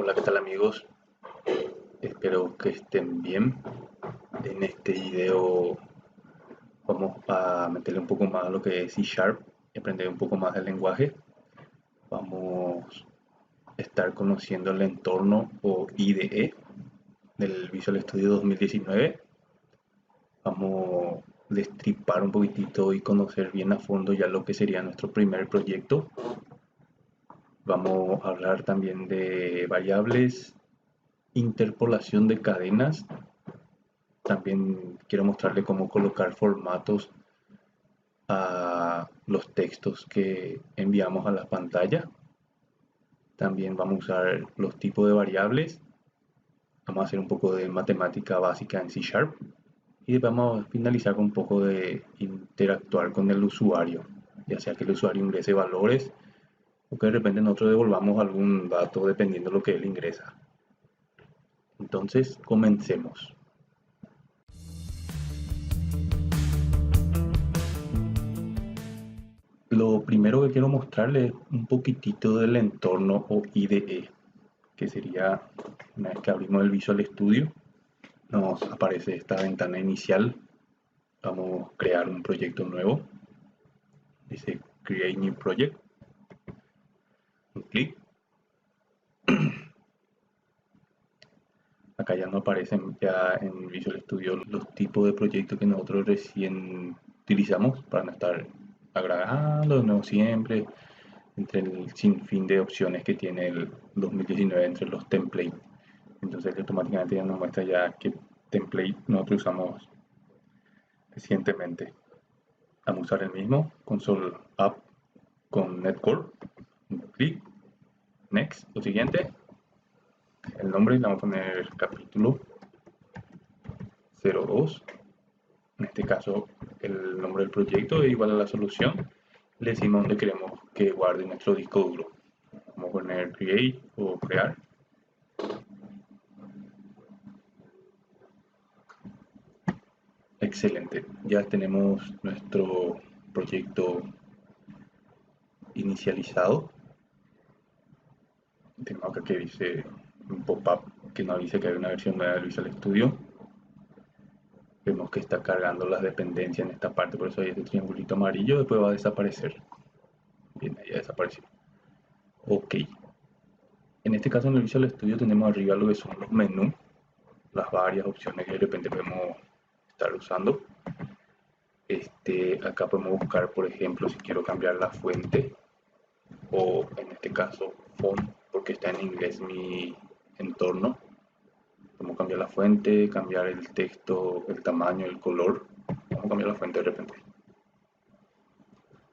Hola, ¿qué tal amigos? Espero que estén bien. En este video vamos a meterle un poco más a lo que es C Sharp y aprender un poco más del lenguaje. Vamos a estar conociendo el entorno o IDE del Visual Studio 2019. Vamos a destripar un poquitito y conocer bien a fondo ya lo que sería nuestro primer proyecto. Vamos a hablar también de variables, interpolación de cadenas. También quiero mostrarle cómo colocar formatos a los textos que enviamos a la pantalla. También vamos a usar los tipos de variables. Vamos a hacer un poco de matemática básica en C Sharp. Y vamos a finalizar con un poco de interactuar con el usuario. Ya sea que el usuario ingrese valores o que de repente nosotros devolvamos algún dato dependiendo de lo que él ingresa. Entonces, comencemos. Lo primero que quiero mostrarles es un poquitito del entorno o IDE, que sería, una vez que abrimos el Visual Studio, nos aparece esta ventana inicial. Vamos a crear un proyecto nuevo. Dice Create New Project. Un clic. Acá ya no aparecen ya en Visual Studio los tipos de proyectos que nosotros recién utilizamos para no estar agregando de nuevo siempre entre el sinfín de opciones que tiene el 2019 entre los templates. Entonces automáticamente ya nos muestra ya qué template nosotros usamos recientemente. Vamos a usar el mismo, console app con netcore. Un clic, next. Lo siguiente, el nombre le vamos a poner capítulo 02. En este caso el nombre del proyecto es igual a la solución. Le decimos donde queremos que guarde nuestro disco duro. Vamos a poner create o crear. Excelente, ya tenemos nuestro proyecto inicializado. Tengo acá que dice un pop-up que nos dice que hay una versión nueva del Visual Studio. Vemos que está cargando las dependencias en esta parte, por eso hay este triangulito amarillo, después va a desaparecer. Bien, ahí ya desapareció. Ok. En este caso en el Visual Studio tenemos arriba lo que son los menús, las varias opciones que de repente podemos estar usando. Acá podemos buscar, por ejemplo, si quiero cambiar la fuente o en este caso font, porque está en inglés mi entorno. Podemos cambiar la fuente, cambiar el texto, el tamaño, el color. Vamos a cambiar la fuente de repente.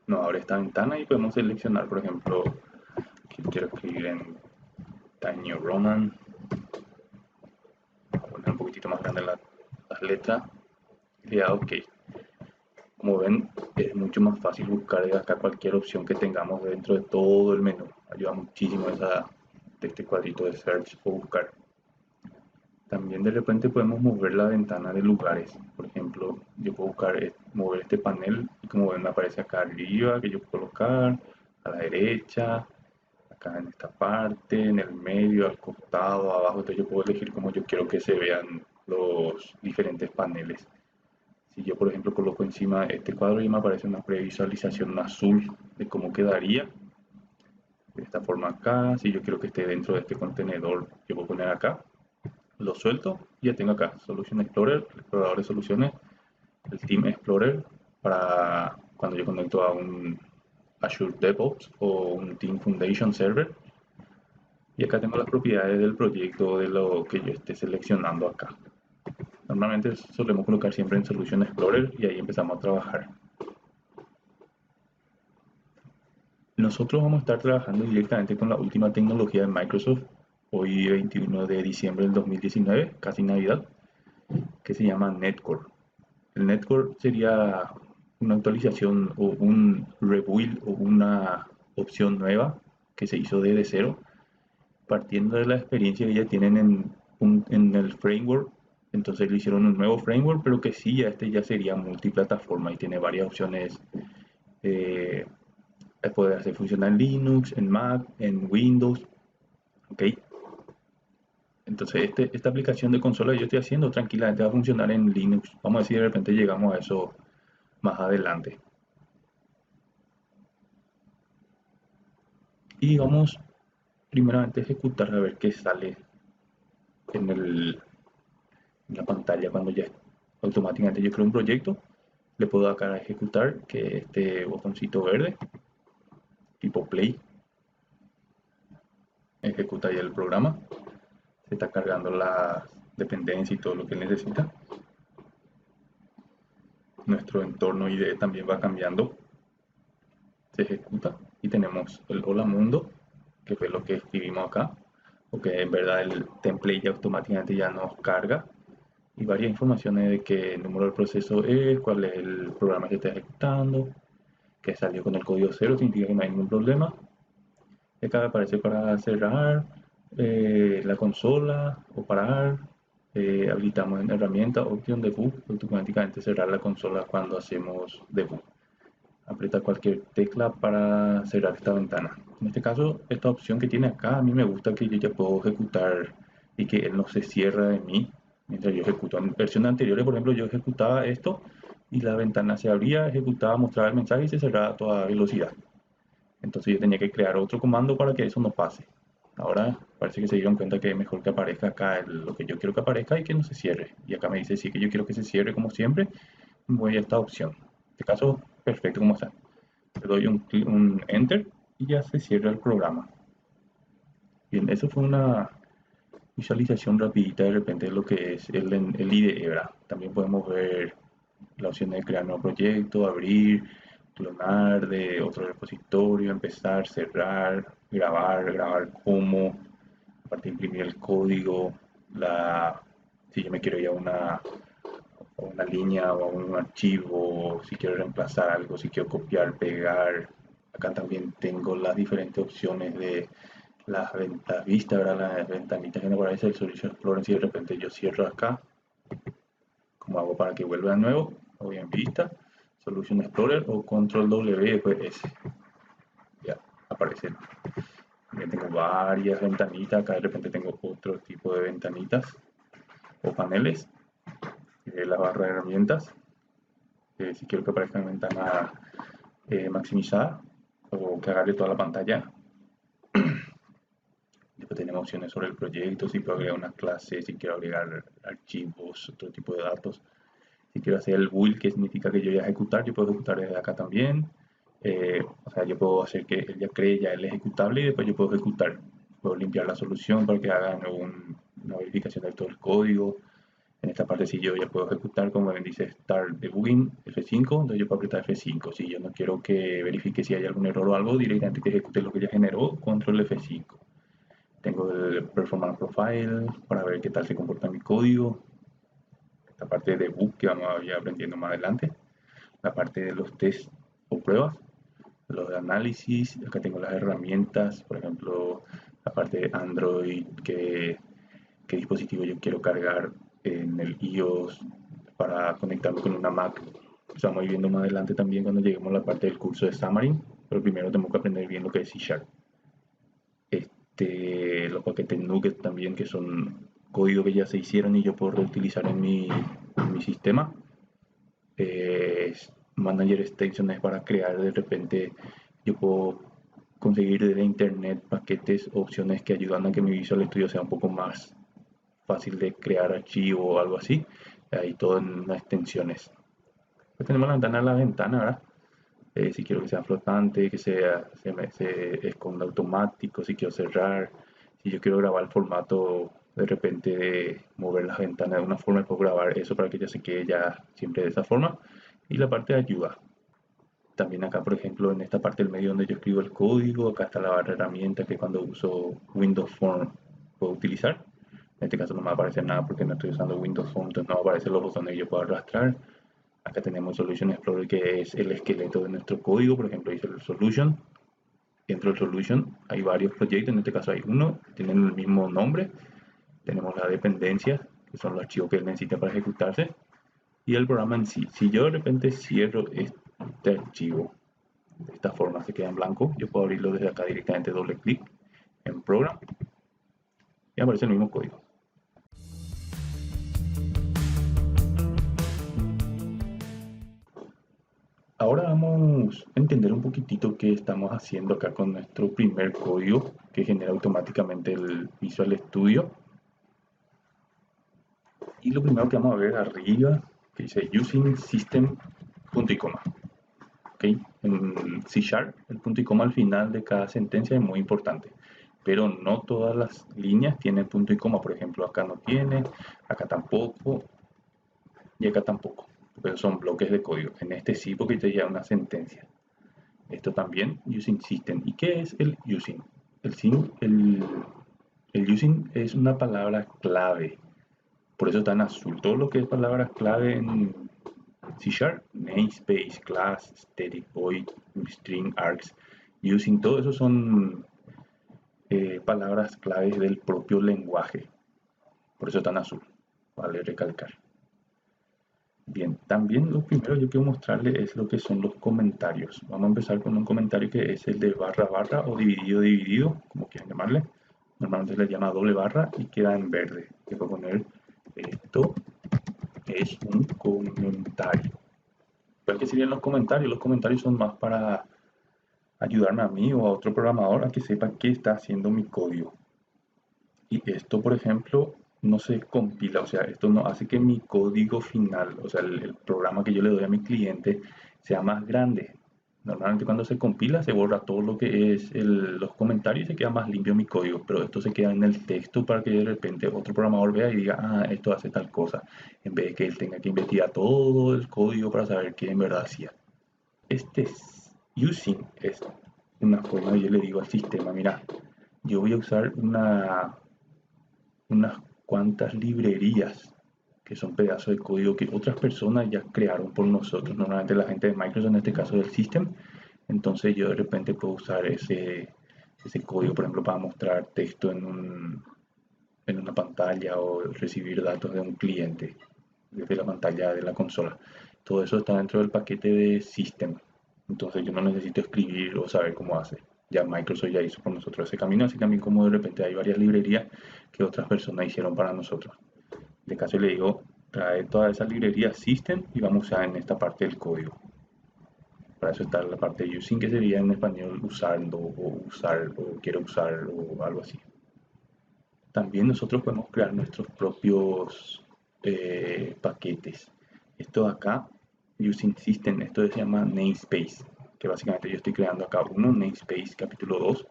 Nos abre esta ventana y podemos seleccionar, por ejemplo, que quiero escribir en Times New Roman. Vamos a poner un poquitito más grande las letras. Y ya, ok. Como ven, es mucho más fácil buscar de acá cualquier opción que tengamos dentro de todo el menú. Ayuda muchísimo de este cuadrito de search o buscar. También de repente podemos mover la ventana de lugares. Por ejemplo, yo puedo buscar, mover este panel y como ven me aparece acá arriba que yo puedo colocar, a la derecha, acá en esta parte, en el medio, al costado, abajo. Entonces yo puedo elegir cómo yo quiero que se vean los diferentes paneles. Si yo por ejemplo coloco encima este cuadro y me aparece una previsualización azul de cómo quedaría. De esta forma acá, si yo quiero que esté dentro de este contenedor, yo puedo poner acá. Lo suelto y ya tengo acá Solution Explorer, el explorador de soluciones, el Team Explorer para cuando yo conecto a un Azure DevOps o un Team Foundation Server. Y acá tengo las propiedades del proyecto de lo que yo esté seleccionando acá. Normalmente solemos colocar siempre en Solution Explorer y ahí empezamos a trabajar. Nosotros vamos a estar trabajando directamente con la última tecnología de Microsoft, hoy 21 de diciembre del 2019, casi Navidad, que se llama Netcore. El Netcore sería una actualización o un rebuild o una opción nueva que se hizo desde cero, partiendo de la experiencia que ya tienen en el framework. Entonces le hicieron un nuevo framework, pero que sí, ya sería multiplataforma y tiene varias opciones. Eh, Puede hacer funcionar en Linux, en Mac, en Windows. ¿Ok? Entonces, esta aplicación de consola que yo estoy haciendo tranquilamente va a funcionar en Linux. Vamos a decir, de repente llegamos a eso más adelante. Y vamos primeramente a ejecutar a ver qué sale en, en la pantalla cuando ya automáticamente yo creo un proyecto. Le puedo dar acá a ejecutar, que este botoncito verde, tipo play, ejecuta ya el programa. Se está cargando las dependencias y todo lo que necesita. Nuestro entorno IDE también va cambiando, se ejecuta y tenemos el hola mundo, que fue lo que escribimos acá, porque en verdad el template ya automáticamente ya nos carga y varias informaciones de qué número del proceso es, cuál es el programa que está ejecutando, que salió con el código cero, significa que no hay ningún problema. Y acá aparece para cerrar la consola o parar. Habilitamos en herramienta opción debug, automáticamente cerrar la consola cuando hacemos debug. Aprieta cualquier tecla para cerrar esta ventana. En este caso, esta opción que tiene acá, a mí me gusta que yo ya puedo ejecutar y que él no se cierra de mí mientras yo ejecuto. En versiones anteriores, por ejemplo, yo ejecutaba esto y la ventana se abría, ejecutaba, mostraba el mensaje y se cerraba a toda velocidad. Entonces yo tenía que crear otro comando para que eso no pase. Ahora parece que se dieron cuenta que es mejor que aparezca acá lo que yo quiero que aparezca y que no se cierre. Y acá me dice sí que yo quiero que se cierre como siempre. Voy a esta opción. En este caso, perfecto como está. Le doy un enter y ya se cierra el programa. Bien, eso fue una visualización rapidita de repente de lo que es el IDE, ¿verdad? También podemos ver la opción de crear nuevo proyecto, abrir, clonar de otro repositorio, empezar, cerrar, grabar como, aparte imprimir el código, si yo me quiero ir a una línea o a un archivo, si quiero reemplazar algo, si quiero copiar, pegar. Acá también tengo las diferentes opciones de las vistas, ¿verdad? Las ventanitas que me aparece el Solution Explorer. Si de repente yo cierro acá, como hago para que vuelva de nuevo, voy en vista, Solution Explorer o Control W, pues S. Ya aparecen. También tengo varias ventanitas, acá de repente tengo otro tipo de ventanitas o paneles, la barra de herramientas, si quiero que aparezca en ventana maximizada o que agarre toda la pantalla. Después tenemos opciones sobre el proyecto, si quiero agregar una clase, si quiero agregar archivos, otro tipo de datos. Si quiero hacer el build, que significa que yo voy a ejecutar, yo puedo ejecutar desde acá también. O sea, yo puedo hacer que él ya cree ya el ejecutable y después yo puedo ejecutar. Puedo limpiar la solución para que hagan una verificación de todo el código. En esta parte si yo ya puedo ejecutar, como ven dice Start Debugging F5, entonces yo puedo apretar F5. Si yo no quiero que verifique si hay algún error o algo, directamente que ejecute lo que ya generó, control F5. Tengo el Performance Profile para ver qué tal se comporta mi código. Esta parte de debug que vamos a ir aprendiendo más adelante. La parte de los tests o pruebas, los de análisis. Acá tengo las herramientas, por ejemplo, la parte de Android, qué dispositivo yo quiero cargar en el iOS para conectarme con una Mac. Estamos viendo más adelante también cuando lleguemos a la parte del curso de Xamarin, pero primero tengo que aprender bien lo que es C#. Los paquetes Nugget también, que son códigos que ya se hicieron y yo puedo reutilizar en mi sistema. Manager extensiones para crear de repente, yo puedo conseguir desde internet paquetes, opciones que ayudan a que mi Visual Studio sea un poco más fácil de crear archivo o algo así. Ahí todo en unas extensiones. Pues tenemos la ventana, ¿verdad? Si quiero que sea flotante, que se esconda automático, si quiero cerrar, si yo quiero grabar el formato de repente de mover las ventanas de una forma, puedo grabar eso para que ya se quede ya siempre de esa forma. Y la parte de ayuda. También acá, por ejemplo, en esta parte del medio donde yo escribo el código, acá está la barra de herramientas que cuando uso Windows Form puedo utilizar. En este caso no me va a aparecer nada porque no estoy usando Windows Form, entonces no va a aparecer los botones que yo puedo arrastrar. Acá tenemos Solution Explorer, que es el esqueleto de nuestro código. Por ejemplo, dice el Solution. Dentro del Solution hay varios proyectos, en este caso hay uno, tienen el mismo nombre. Tenemos las dependencias, que son los archivos que él necesita para ejecutarse. Y el programa en sí. Si yo de repente cierro este archivo, de esta forma se queda en blanco, yo puedo abrirlo desde acá directamente, doble clic en Program y aparece el mismo código. Ahora vamos a entender un poquitito qué estamos haciendo acá con nuestro primer código que genera automáticamente el Visual Studio. Y lo primero que vamos a ver arriba, que dice Using System, punto y coma. ¿Okay? En C Sharp, el punto y coma al final de cada sentencia es muy importante, pero no todas las líneas tienen punto y coma. Por ejemplo, acá no tiene, acá tampoco y acá tampoco, porque son bloques de código. En este sí, porque te lleva una sentencia. Esto también, Using System. ¿Y qué es el Using? El Using es una palabra clave, por eso está en azul. Todo lo que es palabras clave en C Sharp, namespace, class, static void, string, args, using, todo eso son palabras claves del propio lenguaje. Por eso está en azul. Vale recalcar. Bien, también lo primero que yo quiero mostrarle es lo que son los comentarios. Vamos a empezar con un comentario que es el de barra barra o dividido dividido, como quieran llamarle. Normalmente se le llama doble barra y queda en verde. Quiero poner esto es un comentario. ¿Cuál que serían los comentarios? Los comentarios son más para ayudarme a mí o a otro programador a que sepa qué está haciendo mi código. Y esto, por ejemplo, no se compila, o sea, esto no hace que mi código final, o sea, el programa que yo le doy a mi cliente sea más grande. Normalmente cuando se compila se borra todo lo que es los comentarios y se queda más limpio mi código, pero esto se queda en el texto para que de repente otro programador vea y diga, ah, esto hace tal cosa, en vez de que él tenga que investigar todo el código para saber qué en verdad hacía. Este using es una forma, yo le digo al sistema, mira, yo voy a usar unas cuantas librerías que son pedazos de código que otras personas ya crearon por nosotros, normalmente la gente de Microsoft, en este caso del system. Entonces yo de repente puedo usar ese código, por ejemplo, para mostrar texto en una pantalla o recibir datos de un cliente desde la pantalla de la consola. Todo eso está dentro del paquete de system. Entonces yo no necesito escribir o saber cómo hace. Ya Microsoft ya hizo por nosotros ese camino, así también como de repente hay varias librerías que otras personas hicieron para nosotros. De caso le digo, trae toda esa librería system y vamos a usar en esta parte del código. Para eso está la parte de using, que sería en español usando o usar o quiero usar o algo así. También nosotros podemos crear nuestros propios paquetes. Esto de acá, using system, esto se llama namespace, que básicamente yo estoy creando acá uno, namespace capítulo 2,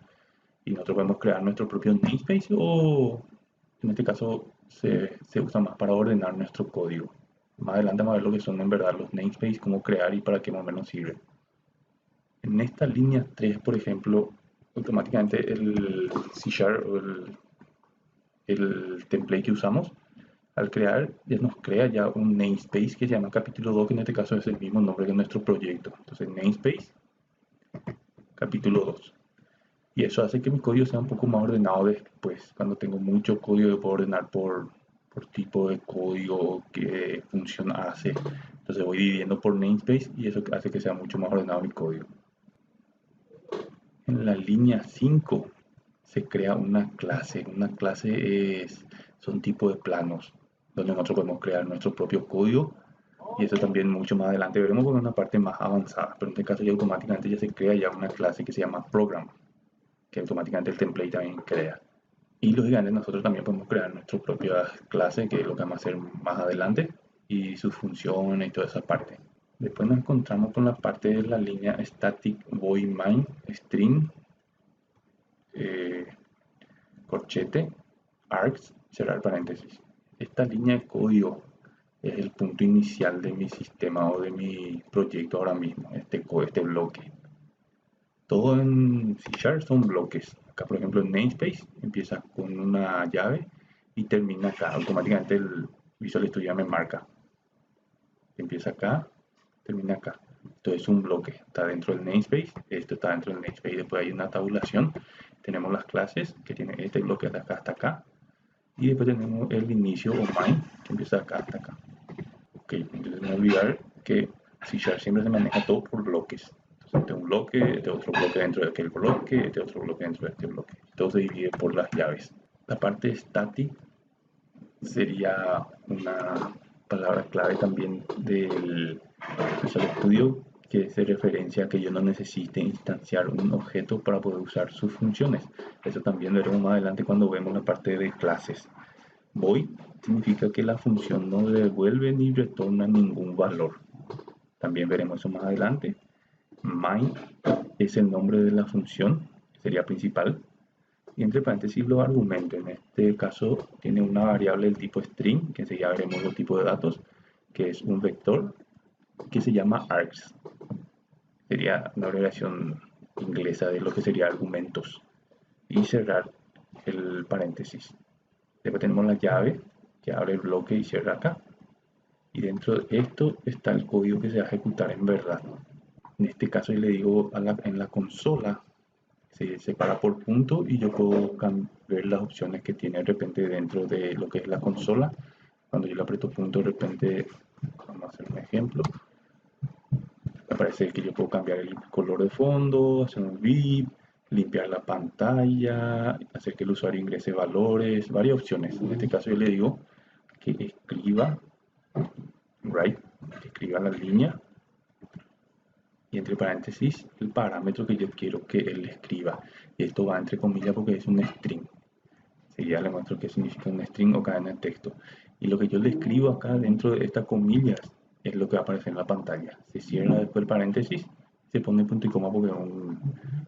y nosotros podemos crear nuestro propio namespace o en este caso se usa más para ordenar nuestro código. Más adelante vamos a ver lo que son en verdad los namespace, cómo crear y para qué más o menos sirven. En esta línea 3, por ejemplo, automáticamente el C# o el template que usamos, al crear, ya nos crea ya un namespace que se llama capítulo 2, que en este caso es el mismo nombre que nuestro proyecto. Entonces, namespace, capítulo 2. Y eso hace que mi código sea un poco más ordenado después. Cuando tengo mucho código, puedo ordenar por tipo de código, qué función hace. Entonces voy dividiendo por namespace y eso hace que sea mucho más ordenado mi código. En la línea 5 se crea una clase. Una clase son tipos de planos donde nosotros podemos crear nuestro propio código y eso también mucho más adelante veremos con una parte más avanzada, pero en este caso ya automáticamente ya se crea ya una clase que se llama program, que automáticamente el template también crea. Y lógicamente nosotros también podemos crear nuestra propia clase, que es lo que vamos a hacer más adelante, y sus funciones y toda esa parte. Después nos encontramos con la parte de la línea static void main string, eh, corchete, args, cerrar paréntesis. Esta línea de código es el punto inicial de mi sistema o de mi proyecto ahora mismo, este bloque. Todo en C# son bloques. Acá, por ejemplo, en namespace empieza con una llave y termina acá. Automáticamente el Visual Studio me marca. Empieza acá, termina acá. Esto es un bloque. Está dentro del namespace. Esto está dentro del namespace. Después hay una tabulación. Tenemos las clases que tienen este bloque de acá hasta acá. Y después tenemos el inicio o main que empieza acá hasta acá. Ok, entonces no olvidar que C# siempre se maneja todo por bloques. Este un bloque, este otro bloque dentro de aquel bloque, este otro bloque dentro de este bloque. Todo se divide por las llaves. La parte static sería una palabra clave también del Visual Studio, que se referencia a que yo no necesite instanciar un objeto para poder usar sus funciones. Eso también lo veremos más adelante cuando vemos la parte de clases. Void significa que la función no devuelve ni retorna ningún valor. También veremos eso más adelante. Main es el nombre de la función, sería principal. Y entre paréntesis los argumentos. En este caso tiene una variable del tipo string, que enseguida veremos los tipos de datos, que es un vector que se llama args. Sería una abreviación inglesa de lo que sería argumentos. Y cerrar el paréntesis. Después tenemos la llave que abre el bloque y cierra acá. Y dentro de esto está el código que se va a ejecutar en verdad. En este caso yo le digo en la consola, se separa por punto y yo puedo ver las opciones que tiene de repente dentro de lo que es la consola. Cuando yo le aprieto punto, de repente, vamos a hacer un ejemplo, me parece que yo puedo cambiar el color de fondo, hacer un VIP, limpiar la pantalla, hacer que el usuario ingrese valores, varias opciones. En este caso yo le digo que escriba, que escriba la línea y entre paréntesis el parámetro que yo quiero que él escriba. Y esto va entre comillas porque es un string. Ya le muestro qué significa un string o cadena de texto. Y lo que yo le escribo acá dentro de estas comillas es lo que va a aparecer en la pantalla. Se cierra después el paréntesis, se pone punto y coma porque es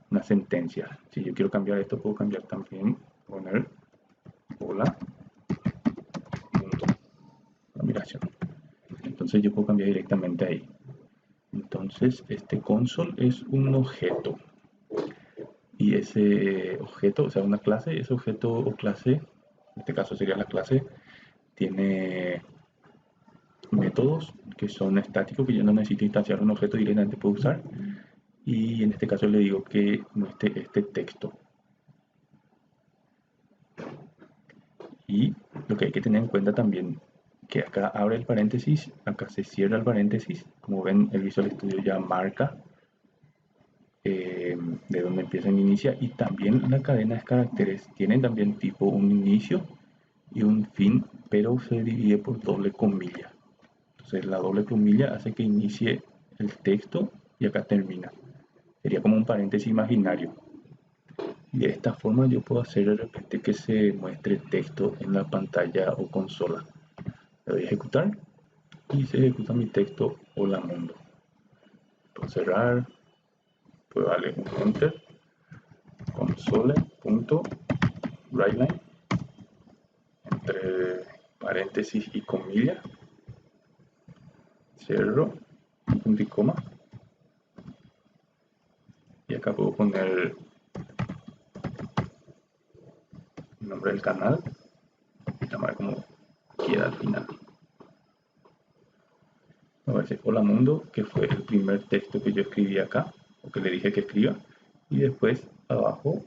una sentencia. Si yo quiero cambiar esto, puedo cambiar también, poner hola, punto, la migración. Entonces yo puedo cambiar directamente ahí. Entonces este console es un objeto. Y ese objeto, o sea, una clase, ese objeto o clase, en este caso sería la clase, tiene métodos que son estáticos, que yo no necesito instanciar un objeto directamente, puedo usar. Y en este caso le digo que muestre este texto. Y lo que hay que tener en cuenta también, que acá abre el paréntesis, acá se cierra el paréntesis. Como ven, el Visual Studio ya marca de donde empieza y inicia. Y también la cadena de caracteres tiene también tipo un inicio y un fin, pero se divide por doble comilla. Entonces la doble comilla hace que inicie el texto y acá termina. Sería como un paréntesis imaginario. Y de esta forma yo puedo hacer de repente que se muestre texto en la pantalla o consola. Le doy a ejecutar y se ejecuta mi texto hola mundo. Puedo cerrar, puedo darle un enter, console.writeline entre paréntesis y comilla, cierro, punto y coma, y acá puedo poner el nombre del canal y llamar como quiera al final. Me va a decir hola mundo, que fue el primer texto que yo escribí acá, o que le dije que escriba, y después abajo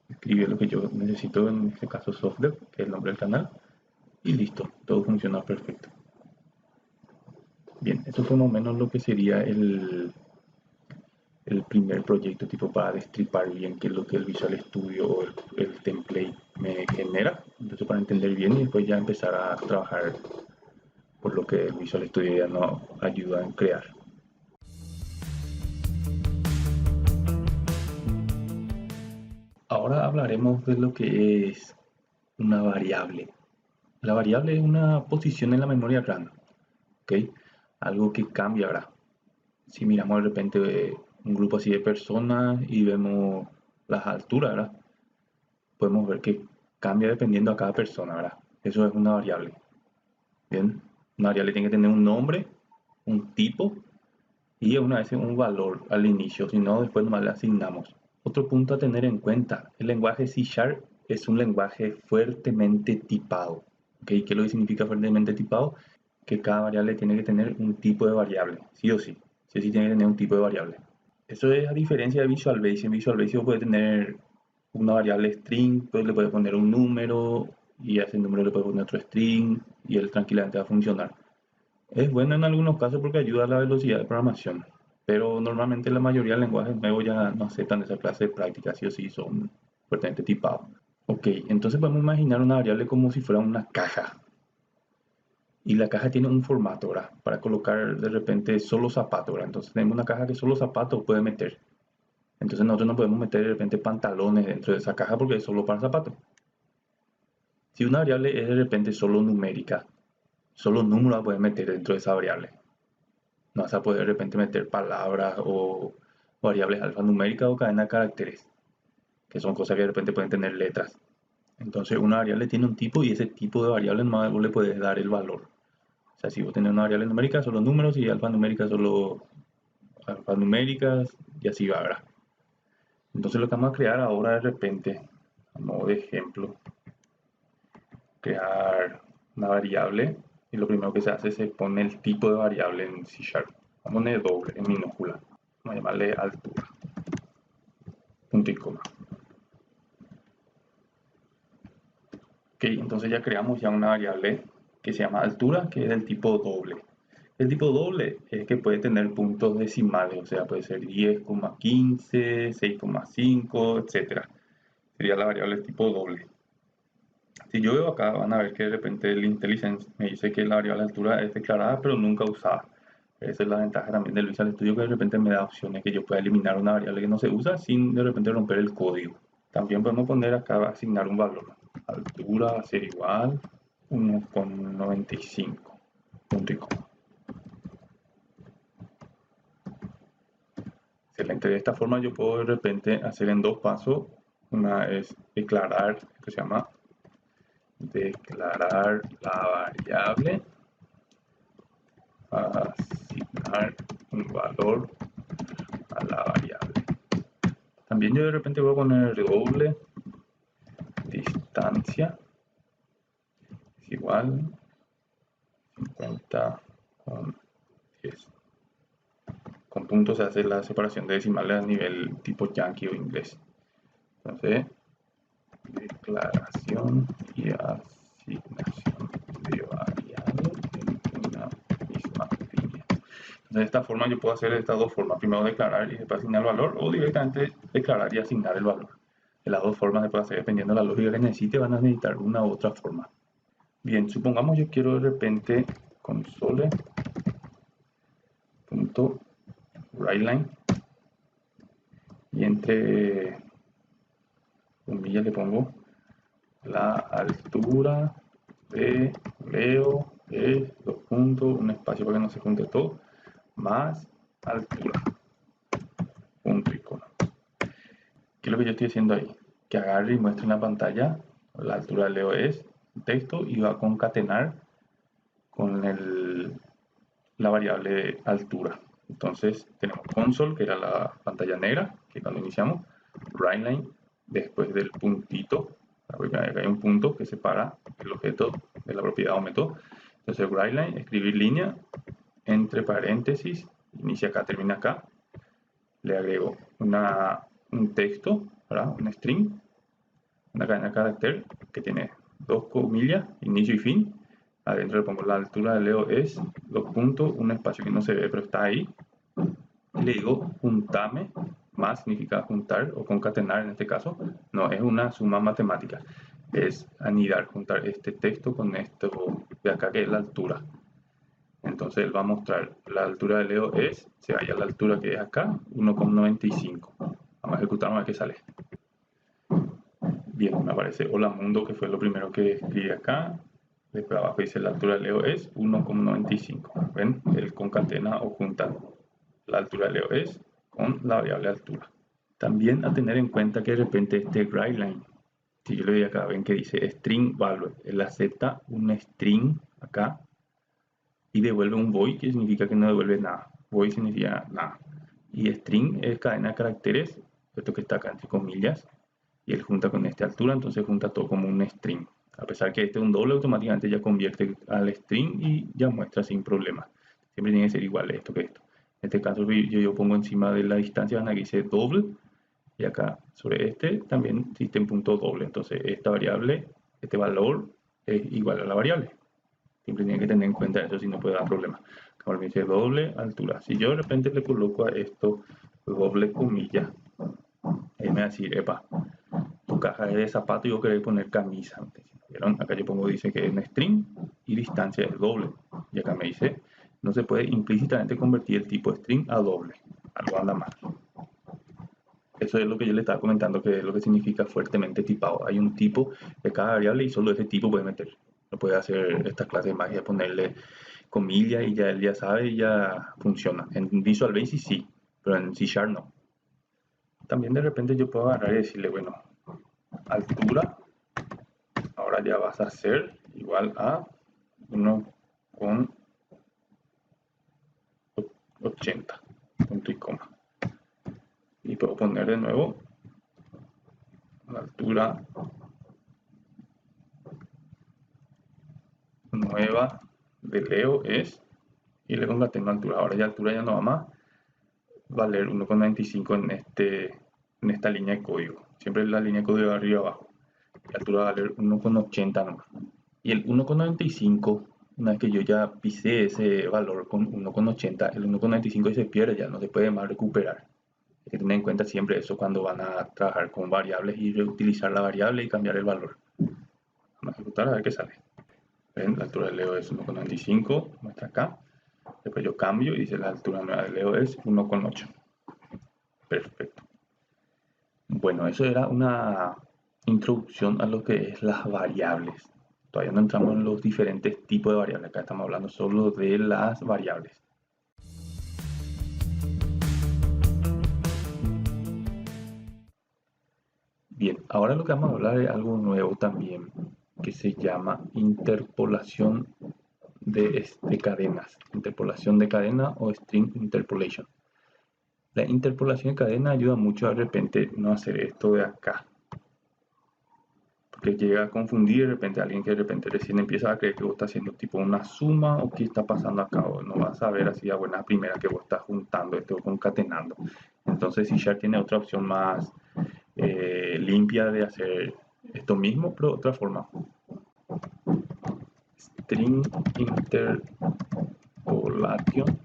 escribe lo que yo necesito, en este caso software, que es el nombre del canal, y listo, todo funciona perfecto. Bien, esto fue más o menos lo que sería el primer proyecto tipo para destripar bien qué es lo que el Visual Studio o el template me genera, entonces para entender bien y después ya empezar a trabajar por lo que el Visual Studio ya nos ayuda a crear. Ahora hablaremos de lo que es una variable. La variable es una posición en la memoria RAM, ¿ok? Algo que cambia, ¿verdad? Si miramos de repente un grupo así de personas y vemos las alturas, ¿verdad? Podemos ver que cambia dependiendo a cada persona, ¿verdad? Eso es una variable. Bien, una variable tiene que tener un nombre, un tipo y una vez un valor al inicio, si no después nomás le asignamos. Otro punto a tener en cuenta, el lenguaje C# es un lenguaje fuertemente tipado. ¿Okay? ¿Qué es lo que significa fuertemente tipado? Que cada variable tiene que tener un tipo de variable, sí o sí. Sí o sí tiene que tener un tipo de variable. Eso es a diferencia de Visual Basic. En Visual Basic puede tener una variable string, pues le puede poner un número y a ese número le puede poner otro string y él tranquilamente va a funcionar. Es bueno en algunos casos porque ayuda a la velocidad de programación, pero normalmente la mayoría de lenguajes nuevos ya no aceptan esa clase de prácticas, sí o sí son fuertemente tipados. Ok, entonces podemos imaginar una variable como si fuera una caja. Y la caja tiene un formato, ¿verdad? Para colocar de repente solo zapatos, ¿verdad? Entonces tenemos una caja que solo zapatos puede meter. Entonces nosotros no podemos meter de repente pantalones dentro de esa caja porque es solo para zapatos. Si una variable es de repente solo numérica, solo números la puedes meter dentro de esa variable. No vas a poder de repente meter palabras o variables alfanuméricas o cadena de caracteres, que son cosas que de repente pueden tener letras. Entonces una variable tiene un tipo y ese tipo de variable nomás vos le puedes dar el valor. O sea, si vos tenés una variable numérica, solo números, y alfanumérica, solo alfanuméricas, y así va, ¿verdad? Entonces lo que vamos a crear ahora de repente, a modo de ejemplo, crear una variable, y lo primero que se hace es se pone el tipo de variable en C#. Vamos a poner doble en minúscula. Vamos a llamarle altura. Punto y coma. Ok, entonces ya creamos ya una variable que se llama altura, que es del tipo doble. El tipo doble es que puede tener puntos decimales, o sea, puede ser 10,15, 6,5, etc. Sería la variable tipo doble. Si yo veo acá, van a ver que de repente el IntelliSense me dice que la variable altura es declarada, pero nunca usada. Esa es la ventaja también del Visual Studio, que de repente me da opciones que yo pueda eliminar una variable que no se usa sin de repente romper el código. También podemos poner acá, asignar un valor. Altura va a ser igual 1,95. Punto y coma. Excelente. De esta forma yo puedo de repente hacer en dos pasos. Una es declarar, que se llama declarar la variable, asignar un valor a la variable. También yo de repente voy a poner doble distancia es igual 50 con 10. Con puntos se hace la separación de decimales a nivel tipo yankee o inglés. Entonces, declaración y asignación de variable en una misma línea. Entonces, de esta forma yo puedo hacer de estas dos formas. Primero declarar y después asignar el valor, o directamente declarar y asignar el valor. De las dos formas se puede hacer dependiendo de la lógica que necesite, van a necesitar una u otra forma. Bien, supongamos yo quiero de repente console.writeLine y entre comillas le pongo la altura de Leo es dos puntos, un espacio para que no se junte todo, más altura, punto y coma. ¿Qué es lo que yo estoy haciendo ahí? Que agarre y muestre en la pantalla la altura de Leo es texto y va a concatenar con la variable altura. Entonces tenemos console, que era la pantalla negra, que cuando iniciamos, writeLine, después del puntito, hay un punto que separa el objeto de la propiedad o método. Entonces writeLine, escribir línea, entre paréntesis, inicia acá, termina acá, le agrego un texto, ¿verdad? Un string, una cadena de carácter que tiene dos comillas, inicio y fin. Adentro le pongo la altura de Leo es dos puntos, un espacio que no se ve pero está ahí. Y le digo juntame, más significa juntar o concatenar en este caso. No, es una suma matemática. Es anidar, juntar este texto con esto de acá que es la altura. Entonces él va a mostrar la altura de Leo es, se vaya a la altura que es acá, 1,95. Vamos a ejecutar, a ver qué sale. Bien, me aparece hola mundo, que fue lo primero que escribí acá. Después abajo dice la altura de Leo es 1,95. ¿Ven? Él concatena o junta la altura de Leo es con la variable altura. También a tener en cuenta que de repente este writeLine, si yo le doy acá, ven que dice string value, él acepta un string acá y devuelve un void, que significa que no devuelve nada. Void significa nada. Y string es cadena de caracteres, esto que está acá entre comillas, y él junta con esta altura, entonces junta todo como un string. A pesar que este es un doble, automáticamente ya convierte al string y ya muestra sin problema. Siempre tiene que ser igual esto que esto. En este caso yo pongo encima de la distancia, aquí dice doble, y acá sobre este también existe un punto doble. Entonces esta variable, este valor es igual a la variable. Siempre tiene que tener en cuenta eso, si no puede dar problema. Como me dice doble altura. Si yo de repente le coloco a esto doble comilla, él me va a decir, epa, tu caja es de zapato y yo quería poner camisa. ¿Vieron? Acá yo pongo, dice que es un string y distancia es doble. Y acá me dice, no se puede implícitamente convertir el tipo string a doble. Algo anda mal. Eso es lo que yo le estaba comentando, que es lo que significa fuertemente tipado. Hay un tipo de cada variable y solo ese tipo puede meter. No puede hacer esta clase de magia, ponerle comillas y ya él ya sabe y ya funciona. En Visual Basic sí, pero en C# no. También de repente yo puedo agarrar y decirle, bueno, altura, ahora ya vas a ser igual a 1,80, punto y coma. Y puedo poner de nuevo la altura nueva de Leo es, y le concatengo altura. Ahora ya altura ya no va más valer 1,95 en esta línea de código. Siempre la línea de código de arriba abajo. La altura va a valer 1,80 nomás. Y el 1,95, una vez que yo ya pisé ese valor con 1,80, el 1,95 se pierde, ya no se puede más recuperar. Hay que tener en cuenta siempre eso cuando van a trabajar con variables y reutilizar la variable y cambiar el valor. Vamos a ejecutar a ver qué sale. ¿Ven? La altura de Leo es 1,95, muestra acá. Después yo cambio y dice la altura nueva de Leo es 1,8. Perfecto. Bueno, eso era una introducción a lo que es las variables. Todavía no entramos en los diferentes tipos de variables. Acá estamos hablando solo de las variables. Bien, ahora lo que vamos a hablar es algo nuevo también, que se llama interpolación de cadenas. Interpolación de cadena o string interpolation. La interpolación de cadena ayuda mucho a de repente no hacer esto de acá. Porque llega a confundir de repente a alguien que de repente recién empieza a creer que vos estás haciendo tipo una suma o qué está pasando acá. O no vas a ver así a buena primera que vos estás juntando esto o concatenando. Entonces C# tiene otra opción más limpia de hacer esto mismo, pero de otra forma. String interpolation,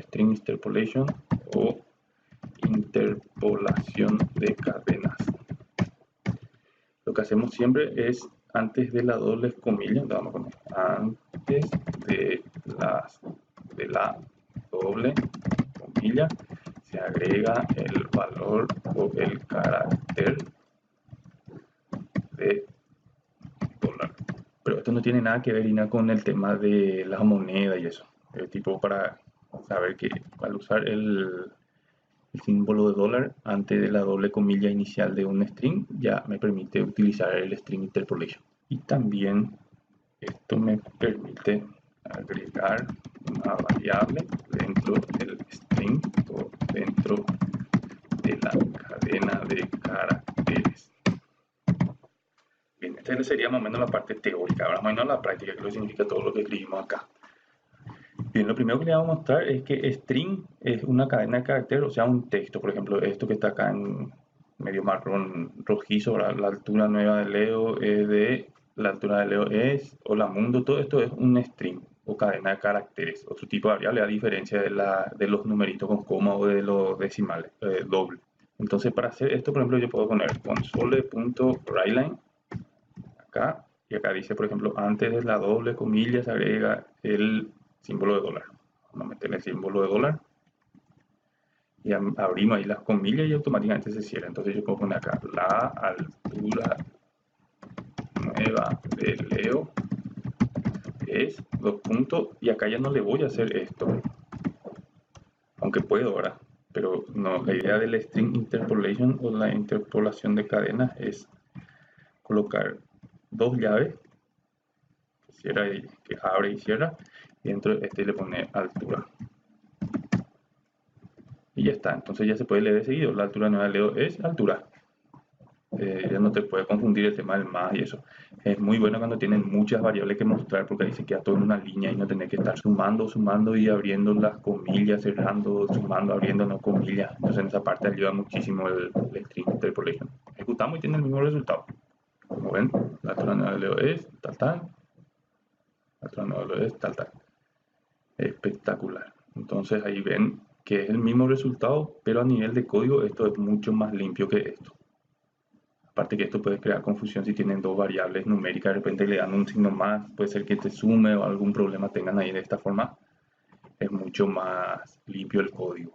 string interpolation o interpolación de cadenas. Lo que hacemos siempre es antes de la doble comilla, vamos a poner antes de la doble comilla se agrega el valor o el carácter de dólar. Pero esto no tiene nada que ver, Ina, con el tema de la moneda y eso. Tipo para saber que al usar el símbolo de dólar antes de la doble comilla inicial de un string ya me permite utilizar el string interpolation. Y también esto me permite agregar una variable dentro del string o dentro de la cadena de caracteres. Bien, esta sería más o menos la parte teórica. Ahora más o menos la práctica, que es lo que significa todo lo que escribimos acá. Bien, lo primero que le vamos a mostrar es que string es una cadena de caracteres, o sea, un texto. Por ejemplo, esto que está acá en medio marrón rojizo, la altura nueva de Leo es de, la altura de Leo es, hola mundo, todo esto es un string o cadena de caracteres, otro tipo de variable, a diferencia de los numeritos con coma o de los decimales, doble. Entonces, para hacer esto, por ejemplo, yo puedo poner console.writeLine acá, y acá dice, por ejemplo, antes de la doble comilla se agrega el símbolo de dólar. Vamos a meter el símbolo de dólar y abrimos ahí las comillas y automáticamente se cierra. Entonces yo puedo poner acá la altura nueva de Leo es dos puntos, y acá ya no le voy a hacer esto, aunque puedo ahora, pero no, la idea del string interpolation o la interpolación de cadenas es colocar dos llaves que cierra y que abre y cierra, y dentro de este le pone altura. Y ya está, entonces ya se puede leer de seguido. La altura nueva de Leo es altura. Ya no te puede confundir el tema del más y eso. Es muy bueno cuando tienen muchas variables que mostrar, porque ahí se queda todo en una línea y no tenés que estar sumando y abriendo las comillas, cerrando, sumando, abriendo no comillas. Entonces en esa parte ayuda muchísimo el string interpolation. Ejecutamos y tiene el mismo resultado. Como ven, la altura nueva de Leo es tal tal. La altura nueva de Leo es tal tal. Espectacular. Entonces ahí ven que es el mismo resultado, pero a nivel de código esto es mucho más limpio que esto. Aparte que esto puede crear confusión si tienen dos variables numéricas, de repente le dan un signo más, puede ser que te sume o algún problema tengan ahí. De esta forma es mucho más limpio el código.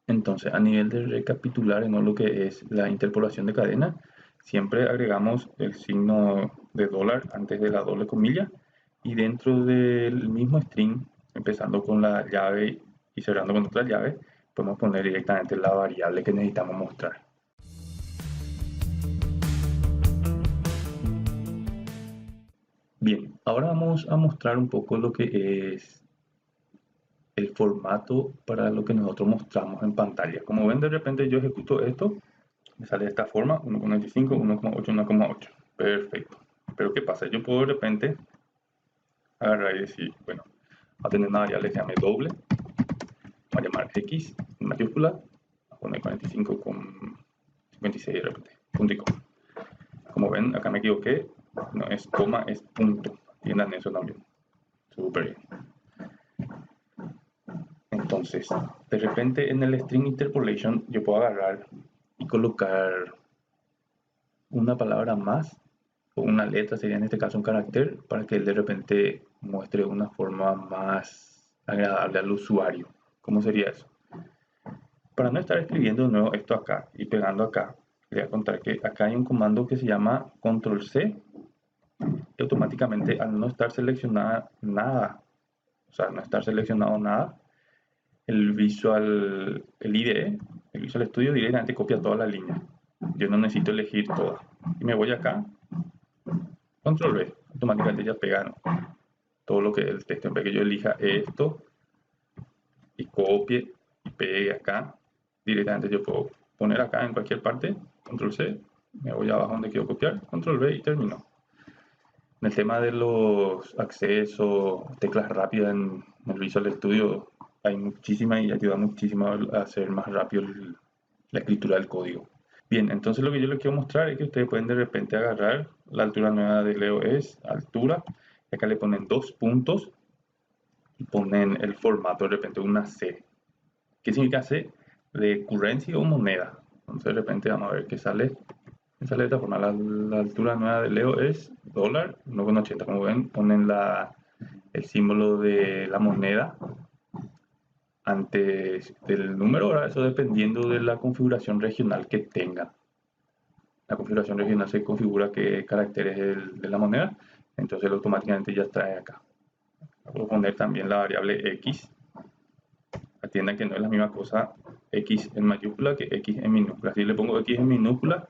Entonces, a nivel de recapitular en lo que es la interpolación de cadena, siempre agregamos el signo de dólar antes de la doble comilla y dentro del mismo string, empezando con la llave y cerrando con otra llave, podemos poner directamente la variable que necesitamos mostrar. Bien, ahora vamos a mostrar un poco lo que es el formato para lo que nosotros mostramos en pantalla. Como ven, de repente yo ejecuto esto, me sale de esta forma, 1,95, 1,8, 1,8. Perfecto. Pero ¿qué pasa? Yo puedo de repente agarrar y decir, bueno, va a tener una variable que se llame doble, va a llamar x en mayúscula, va a poner 45 con 56 de repente, punto y coma. Como ven, acá me equivoqué, no es coma, es punto. Entiendan eso también. Súper bien. Entonces, de repente en el string interpolation yo puedo agarrar y colocar una palabra más o una letra, sería en este caso un carácter, para que él de repente muestre una forma más agradable al usuario. ¿Cómo sería eso? Para no estar escribiendo de nuevo esto acá y pegando acá, le voy a contar que acá hay un comando que se llama control C y automáticamente al no estar seleccionada nada, o sea, no estar seleccionado nada, el IDE, el Visual Studio directamente copia toda la línea. Yo no necesito elegir toda. Y me voy acá, control V, automáticamente ya pegaron todo lo que es el texto. En vez que yo elija esto y copie y pegue acá, directamente yo puedo poner acá en cualquier parte, control C, me voy abajo donde quiero copiar, control V y termino. En el tema de los accesos, teclas rápidas en el Visual Studio, hay muchísimas y ayuda muchísimo a hacer más rápido la escritura del código. Bien, entonces lo que yo les quiero mostrar es que ustedes pueden de repente agarrar la altura nueva de Leo es altura, y acá le ponen 2 puntos y ponen el formato de repente una C. ¿Qué significa C? De currency o moneda. Entonces de repente vamos a ver qué sale. Sale de esta forma, la altura nueva de Leo es dólar 1,80. Como ven, ponen el símbolo de la moneda antes del número, ahora eso dependiendo de la configuración regional que tengan. La configuración regional se configura qué carácter es de la moneda, entonces automáticamente ya trae acá. Puedo poner también la variable x. Atiendan que no es la misma cosa x en mayúscula que x en minúscula. Si le pongo x en minúscula,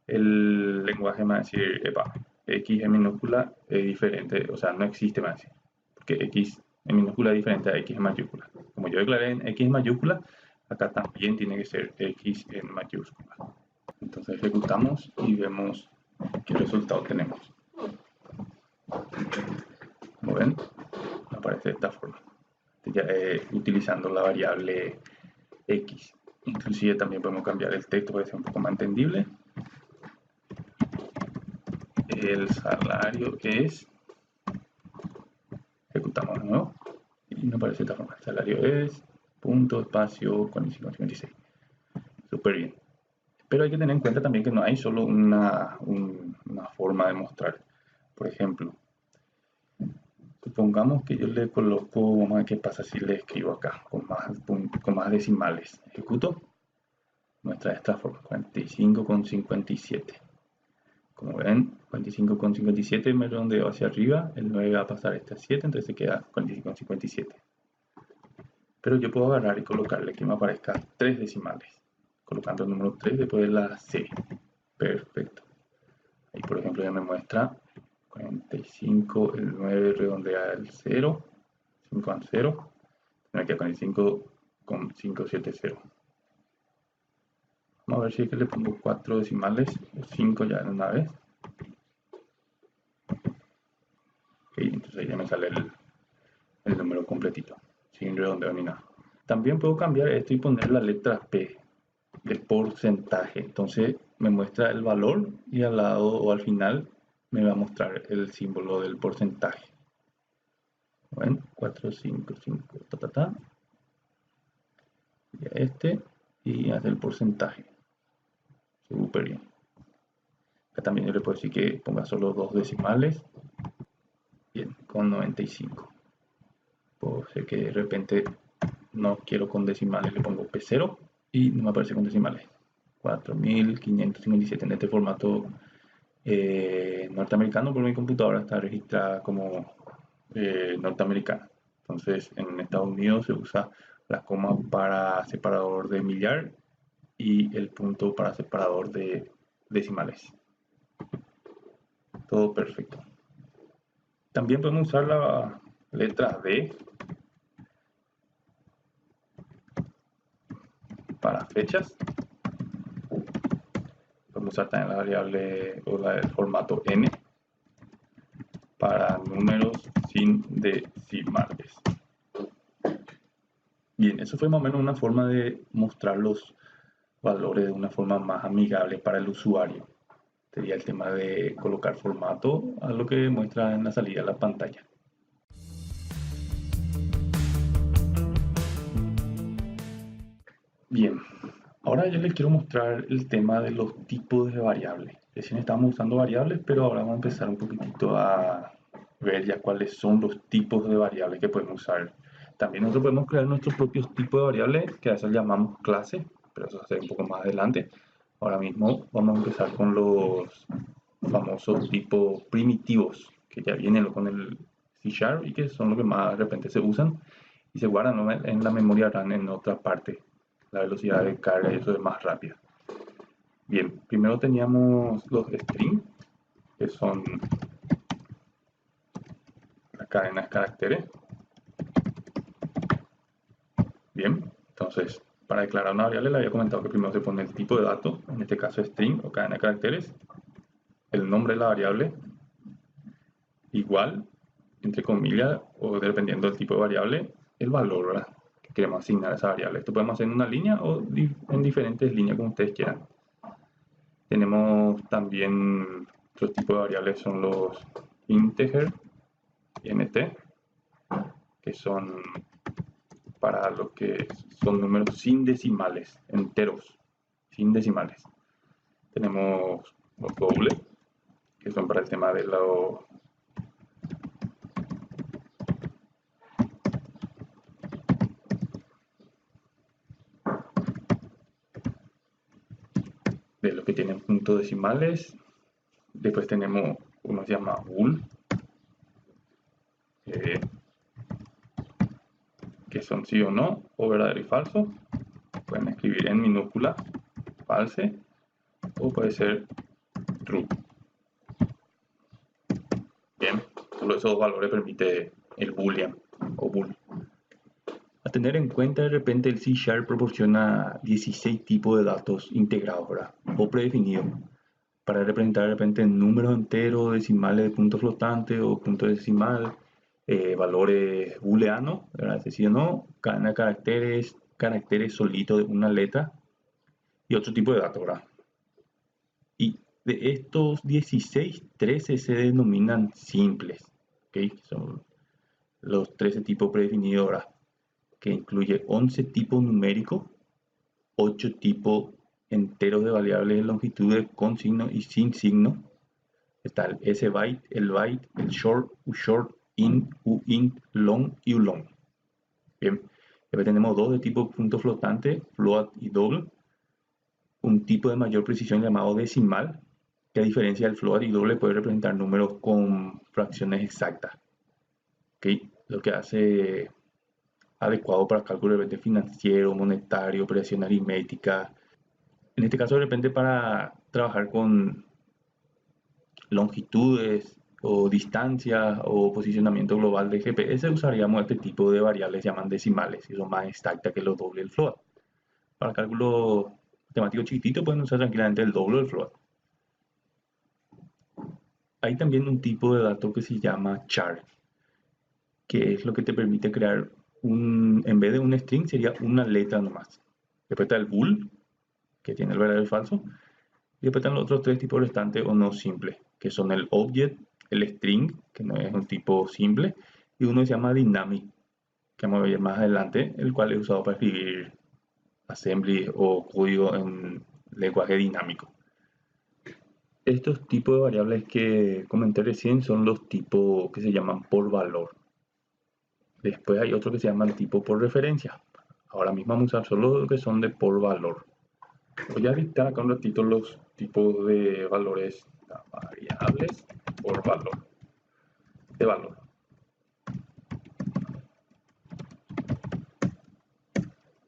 el lenguaje me va a decir, epa, x en minúscula es diferente, o sea, no existe, me va a decir, porque x en minúscula es diferente a x en mayúscula. Como yo declaré en x en mayúscula, acá también tiene que ser x en mayúscula. Entonces ejecutamos y vemos qué resultado tenemos. Como ven, aparece de esta forma, ya, utilizando la variable x. Inclusive también podemos cambiar el texto para que sea un poco más entendible. El salario es, ejecutamos de nuevo y me aparece de esta forma. El salario es punto espacio 4556. Súper bien. Pero hay que tener en cuenta también que no hay solo una forma de mostrar. Por ejemplo, supongamos que yo le coloco, vamos a ver qué pasa si le escribo acá con más decimales. Ejecuto, muestra de esta forma, 45,57. Como ven, 45,57 me redondeo hacia arriba, el 9 va a pasar este a 7, entonces se queda 45,57. Pero yo puedo agarrar y colocarle que me aparezca 3 decimales, colocando el número 3 después de la C. Perfecto. Ahí por ejemplo ya me muestra 45, el 9 redondea el 0, 5 al 0, me queda 45,570. Vamos a ver si es que le pongo 4 decimales, 5 ya de una vez. Ok, entonces ya me sale el número completito, sin redondeo ni nada. También puedo cambiar esto y poner la letra P de porcentaje. Entonces me muestra el valor y al lado o al final me va a mostrar el símbolo del porcentaje. Bueno, 4, 5, 5, ta, ta, ta. Y este y hace el porcentaje. Súper bien. Acá también yo le puedo decir que ponga solo dos decimales. Bien, con 95. Puedo ser que de repente no quiero con decimales, le pongo P0 y no me aparece con decimales. 4557 en este formato norteamericano, por mi computadora está registrada como norteamericana. Entonces en Estados Unidos se usa la coma para separador de millar y el punto para separador de decimales. Todo perfecto. También podemos usar la letra D para fechas. Podemos usar también la variable o el formato n para números sin decimales. Bien, eso fue más o menos una forma de mostrar los valores de una forma más amigable para el usuario. Sería el tema de colocar formato a lo que muestra en la salida de la pantalla. Bien, ahora yo les quiero mostrar el tema de los tipos de variables. Recién estamos usando variables, pero ahora vamos a empezar un poquitito a ver ya cuáles son los tipos de variables que podemos usar. También nosotros podemos crear nuestros propios tipos de variables, que a veces llamamos clase, pero eso va a ser un poco más adelante. Ahora mismo vamos a empezar con los famosos tipos primitivos, que ya vienen con el C# y que son los que más de repente se usan y se guardan en la memoria RAM en otra parte. La velocidad de carga y eso es más rápida. Bien, primero teníamos los string, que son las cadenas de caracteres. Bien, entonces para declarar una variable le había comentado que primero se pone el tipo de dato, en este caso string o cadena de caracteres, el nombre de la variable, igual, entre comillas, o dependiendo del tipo de variable, el valor, ¿verdad?, que queremos asignar a esa variable. Esto podemos hacer en una línea o en diferentes líneas como ustedes quieran. Tenemos también otro tipo de variables, son los integer, int, que son para lo que son números sin decimales, enteros, sin decimales. Tenemos los dobles, que son para el tema de lo que tienen puntos decimales. Después tenemos uno que se llama bool, que son sí o no, o verdadero y falso. Pueden escribir en minúscula, false, o puede ser true. Bien, solo esos valores permite el boolean o bool. A tener en cuenta, de repente el C# proporciona 16 tipos de datos integrados, ¿verdad?, o predefinidos, para representar de repente números enteros, decimales de punto flotante o punto decimal, valores booleanos, ¿verdad?, sí o no, cadena de caracteres, caracteres solitos de una letra y otro tipo de datos, ¿verdad? Y de estos 16, 13 se denominan simples, ¿ok? Son los 13 tipos predefinidos, ¿verdad?, que incluye 11 tipos numéricos, 8 tipos enteros de variables de longitudes con signo y sin signo. Está el sbyte, el byte, el short, ushort, int, uint, long y ulong. Bien, después tenemos dos de tipo punto flotante, float y double. Un tipo de mayor precisión llamado decimal, que a diferencia del float y double puede representar números con fracciones exactas. ¿Okay? Lo que hace adecuado para cálculo de repente financiero, monetario, operación aritmética. En este caso de repente para trabajar con longitudes o distancias o posicionamiento global de GPS usaríamos este tipo de variables, llaman decimales, y son más exactas que los doble del float. Para cálculo matemático chiquitito pueden usar tranquilamente el doble del float. Hay también un tipo de dato que se llama char, que es lo que te permite crear en vez de un string sería una letra nomás. Después está el bool, que tiene el verdadero y falso. Y después están los otros tres tipos restantes o no simples, que son el object, el string, que no es un tipo simple, y uno se llama dynamic, que vamos a ver más adelante, el cual es usado para escribir assembly o código en lenguaje dinámico. Estos tipos de variables que comenté recién son los tipos que se llaman por valor. Después hay otro que se llama el tipo por referencia. Ahora mismo vamos a usar solo los que son de por valor. Voy a dictar acá un ratito los tipos de valores, variables por valor. De valor.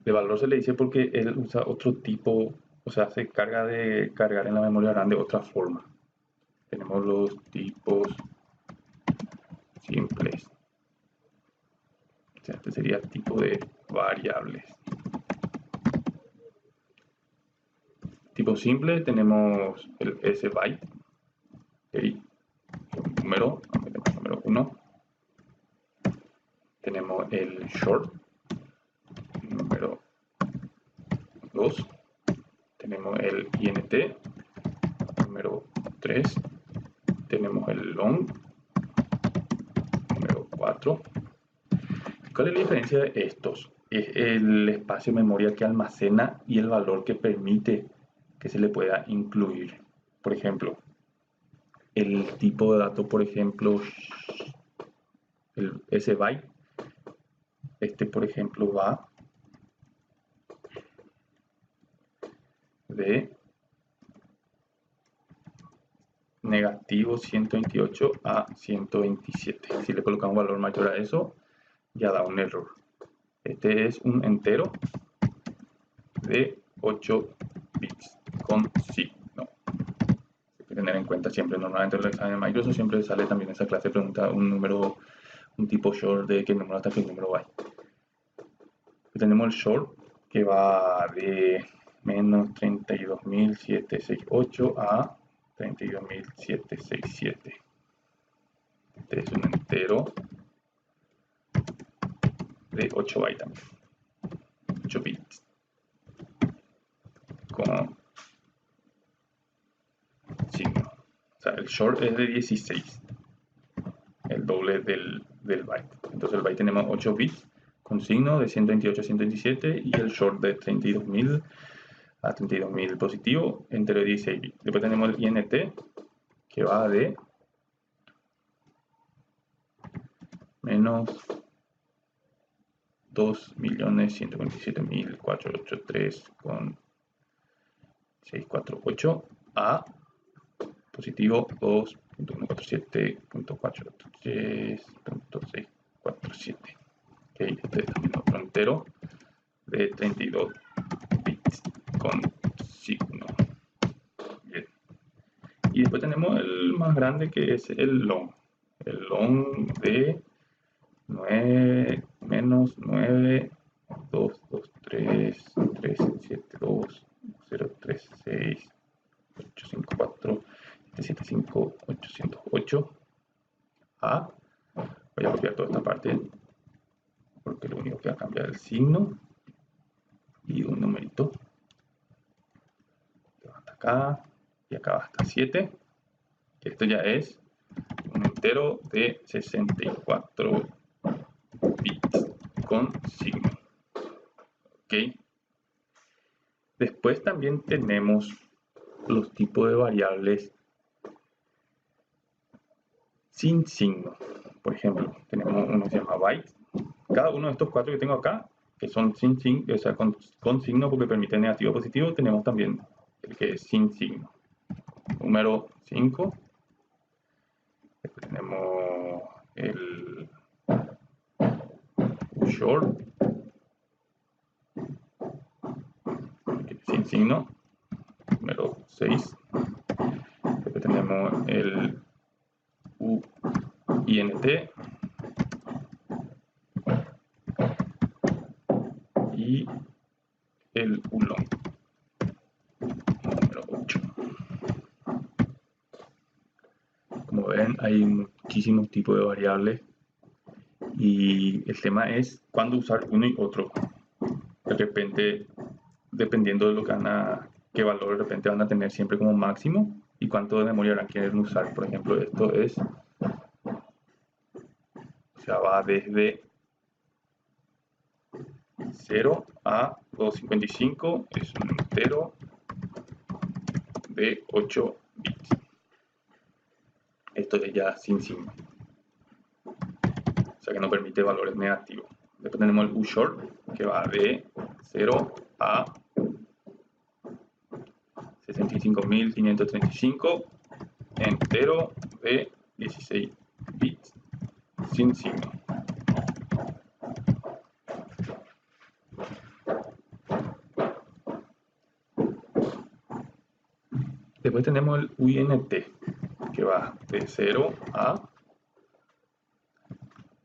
De valor se le dice porque él usa otro tipo, o sea, se carga de cargar en la memoria RAM de otra forma. Tenemos los tipos simples. O sea, este sería el tipo de variables. Tipo simple tenemos el sbyte, el número 1. Tenemos el short, número 2. Tenemos el int, número 3. Tenemos el long, número 4. ¿Cuál es la diferencia de estos? Es el espacio de memoria que almacena y el valor que permite que se le pueda incluir. Por ejemplo, el tipo de dato, por ejemplo, el sbyte, por ejemplo, va de negativo 128 a 127. Si le colocamos un valor mayor a eso, ya da un error. Este es un entero de 8 bits con signo. Hay que tener en cuenta siempre, normalmente en el examen de Microsoft siempre sale también esa clase de pregunta, un número, un tipo short de qué número hasta qué número va. Tenemos el short que va de menos 32.768 a 32.767. Este es un entero de 8 bytes también. 8 bits. Con signo. O sea, el short es de 16. El doble del byte. Entonces el byte tenemos 8 bits con signo de 128 a 127 y el short de 32.000 a 32.000 positivo, entero de 16 bits. Después tenemos el int que va de menos 2.147.483 con 648 a positivo 2.147.483.647. Okay, este es también otro entero de 32 bits con signo. Bien. Y después tenemos el más grande que es el long. El long de 9 menos 9 2 2 3 3 7 2 0 3 6 8 5 4 7 7 5 808 a, voy a copiar toda esta parte porque lo único que va a cambiar es el signo y un numerito hasta acá y acá hasta 7. Esto ya es un entero de 64 bits con signo. Ok. Después también tenemos los tipos de variables sin signo. Por ejemplo, tenemos uno que se llama byte. Cada uno de estos 4 que tengo acá, que son sin signo, o sea, con signo porque permite negativo o positivo, tenemos también el que es sin signo. Número 5. Después tenemos el short, que es sin signo. Número 6. Después tenemos el int y el ulong, número 8. Como ven, hay muchísimos tipos de variables y el tema es cuándo usar uno y otro. De repente, dependiendo de lo que qué valor de repente van a tener siempre como máximo y cuánto de memoria van a querer usar. Por ejemplo, esto es, o sea, va desde 0 a 255, es un entero de 8 bits. esto es ya sin signo. O sea que no permite valores negativos. Después tenemos el ushort, que va de 0 a 65.535, entero de 16 bits sin signo. Después tenemos el UINT, que va de 0 a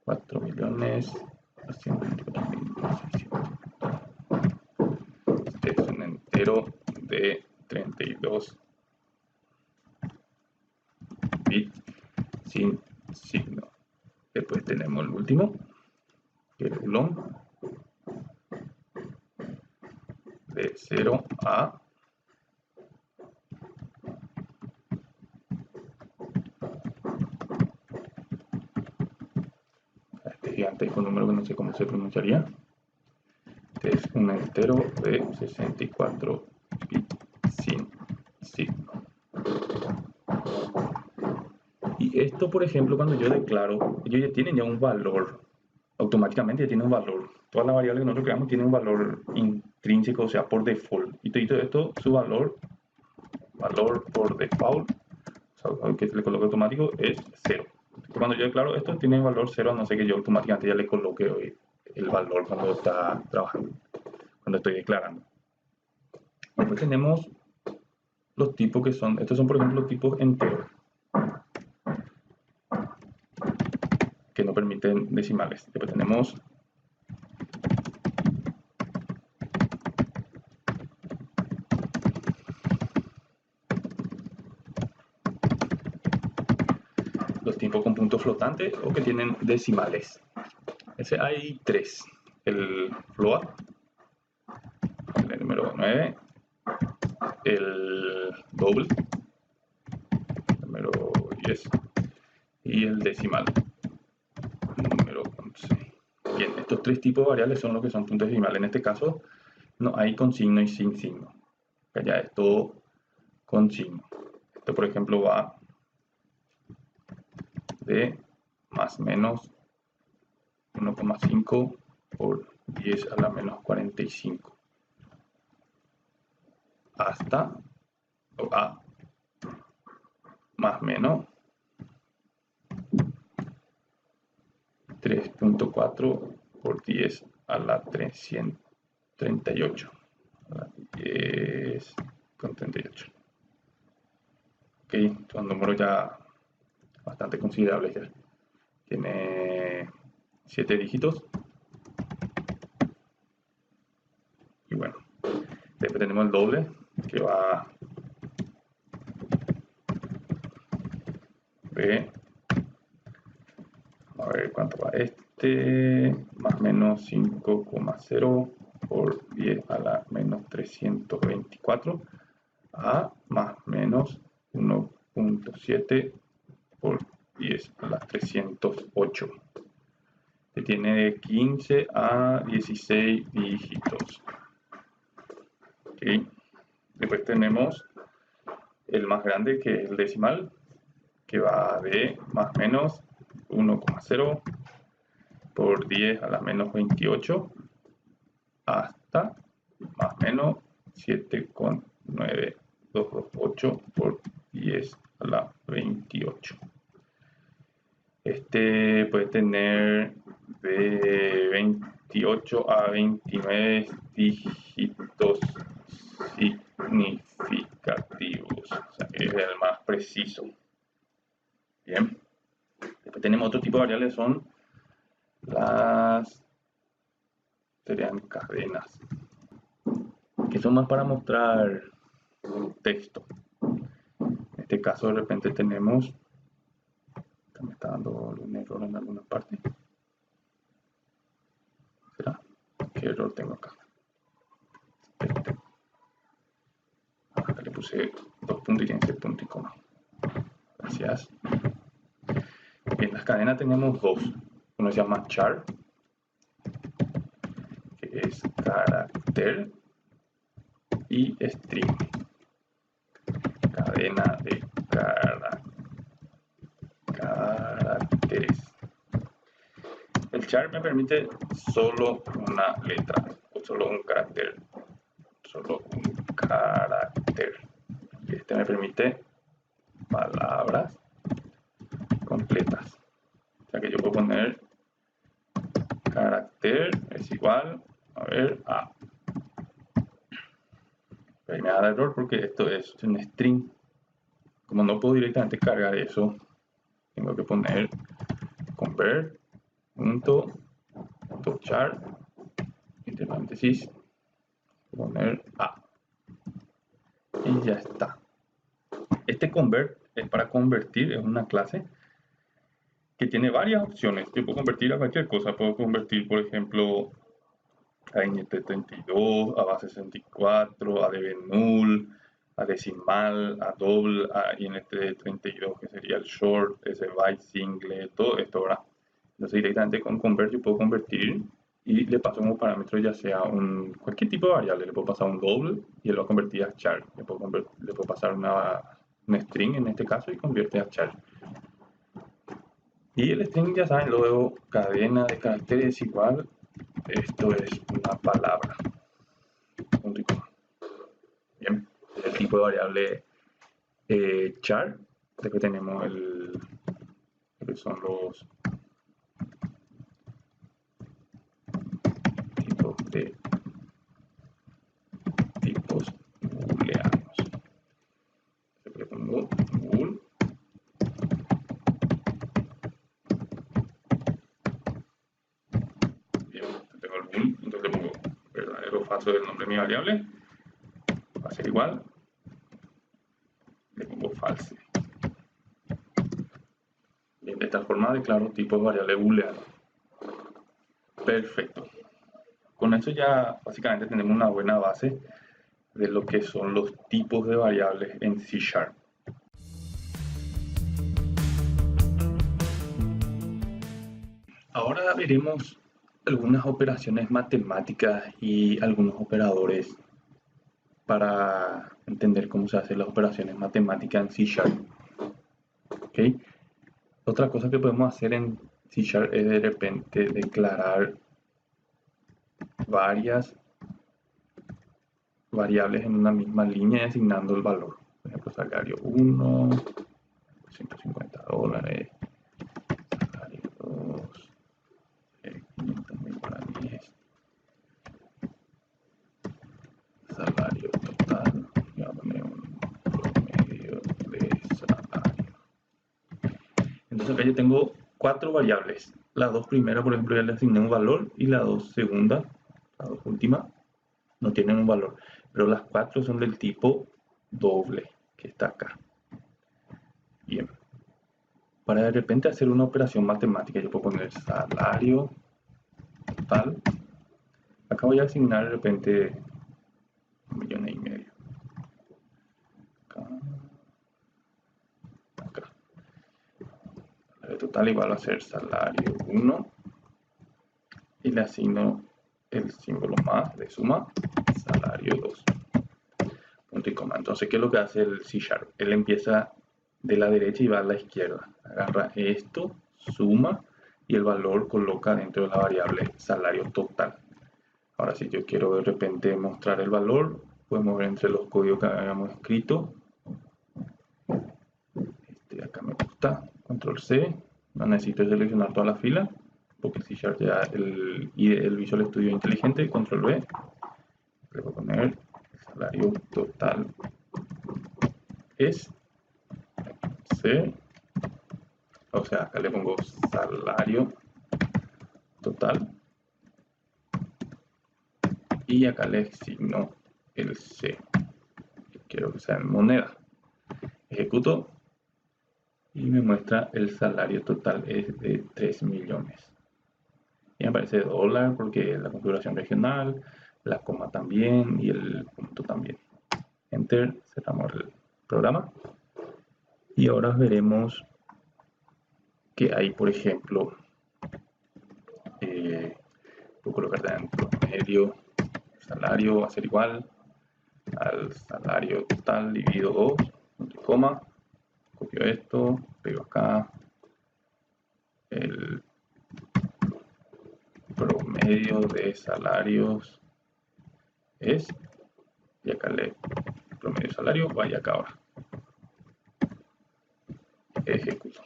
4.224.600. Este es un entero de 32 bits sin signo. Después tenemos el último, que es el long, de 0 a 'gigantesco número que no sé cómo se pronunciaría. Este es un entero de 64 bits sin signo. Y esto, por ejemplo, cuando yo declaro, ellos ya tienen ya un valor, automáticamente ya tienen un valor. Todas las variables que nosotros creamos tienen un valor intrínseco, o sea, por default. Y todo esto, su valor por default, o sea, que se le coloque automático, es 0. Cuando yo declaro esto, tiene valor 0, a no ser que yo automáticamente ya le coloque el valor cuando está trabajando, cuando estoy declarando. Después tenemos los tipos que son, estos son por ejemplo los tipos enteros, que no permiten decimales. Después tenemos los tipos con puntos flotantes o que tienen decimales. Ese hay tres: el float, el número 9, el double, el número 10, y el decimal, número 11. Bien, estos tres tipos de variables son los que son puntos decimales. En este caso no hay con signo y sin signo. Ya es todo con signo. Esto, por ejemplo, va de más menos 1,5 por 10 a la menos 45 hasta a más menos 3.4 por 10 a la 338. 10 con 38. Ok, son números ya bastante considerables ya. Tiene 7 dígitos. Y bueno, después tenemos el doble, que va de, a ver cuánto va este, más o menos 5,0 por 10 a la menos 324 a más o menos 1.7 por 10 a la 308, que tiene de 15 a 16 dígitos. Okay. Después tenemos el más grande, que es el decimal, que va de más o menos 1,0 por 10 a la menos 28 hasta más o menos 7,9228 por 10 a la 28. Este puede tener de 28 a 29 dígitos significativos, o sea que es el más preciso. Bien, después tenemos otro tipo de variables, son serían cadenas, que son más para mostrar texto. En este caso de repente tenemos, me está dando un error en alguna parte. ¿Será? ¿Qué error tengo acá? Acá le puse 2 puntos y tiene que ser punto y coma. Gracias. En las cadenas tenemos dos. Uno se llama char, que es carácter, y string, cadena de char me permite solo una letra o solo un carácter. Y este me permite palabras completas. O sea que yo puedo poner carácter es igual, a ver, a. Ahí me da error porque esto es un string. Como no puedo directamente cargar eso, tengo que poner convert.char, entre paréntesis, poner a. Y ya está. Este convert es para convertir, es una clase que tiene varias opciones. Yo puedo convertir a cualquier cosa. Puedo convertir, por ejemplo, a int32, a base 64, a db-null, a decimal, a double, a int32, que sería el short, ese byte single, todo esto, ¿verdad? Entonces directamente con convert yo puedo convertir y le paso como parámetro ya sea cualquier tipo de variable. Le puedo pasar un double y él lo va a convertir a char. Le puedo pasar un string en este caso y convierte a char. Y el string, ya saben, luego cadena de caracteres igual, esto es una palabra, punto y coma. Bien, el tipo de variable char. Después tenemos lo que son los tipos booleanos. Le pongo bool. Bien, tengo el bool, entonces le pongo verdadero o falso del nombre de mi variable. Va a ser igual. Le pongo false. Bien, de esta forma declaro tipos de variable booleano. Perfecto. Con eso ya básicamente tenemos una buena base de lo que son los tipos de variables en C#. Ahora veremos algunas operaciones matemáticas y algunos operadores para entender cómo se hacen las operaciones matemáticas en C#. ¿Okay? Otra cosa que podemos hacer en C# es de repente declarar varias variables en una misma línea asignando el valor. Por ejemplo, salario 1, $150, salario 2, 500.000 para 10, salario total, voy a poner un promedio de salario. Entonces acá yo tengo 4 variables. Las dos primeras, por ejemplo, ya le asigné un valor y las dos segundas, las dos últimas, no tienen un valor. Pero las 4 son del tipo doble, que está acá. Bien. Para de repente hacer una operación matemática, yo puedo poner salario total. Acá voy a asignar de repente 1,5 millones. Acá. Salario total igual va a ser salario 1. Y le asigno el símbolo más de suma, salario 2. Punto y coma. Entonces, ¿qué es lo que hace el C#? Él empieza de la derecha y va a la izquierda. Agarra esto, suma y el valor coloca dentro de la variable salario total. Ahora, si yo quiero de repente mostrar el valor, podemos ver entre los códigos que habíamos escrito. Este de acá me gusta, control C. No necesito seleccionar toda la fila, porque el C# ya el Visual Studio inteligente, control V. Le voy a poner salario total es C, o sea, acá le pongo salario total y acá le asigno el C, quiero que sea en moneda. Ejecuto y me muestra el salario total es de 3 millones. Y me aparece dólar porque la configuración regional, la coma también y el punto también. Enter, cerramos el programa. Y ahora veremos que hay, por ejemplo, puedo colocar dentro medio, salario va a ser igual al salario total dividido 2, punto y coma, copio esto, pego acá, el promedio de salarios es, y acá le promedio de salario, vaya acá ahora. Ejecuto.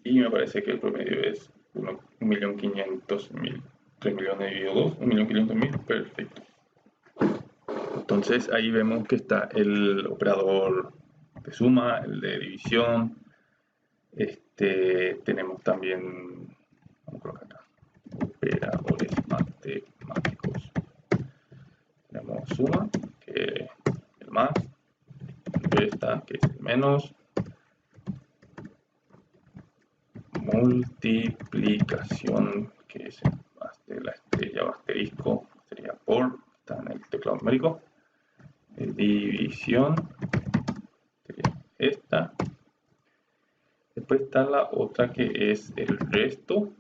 Y me parece que el promedio es 1.500.000. 3 millones dividido 2, 1.500.000, perfecto. Entonces ahí vemos que está el operador de suma, el de división. Tenemos también, vamos a colocar acá, operadores matemáticos. Tenemos suma, que es el más, resta, que es el menos, multiplicación, que es la estrella o asterisco, sería por, está en el teclado numérico, división, sería esta. Después está la otra que es el resto,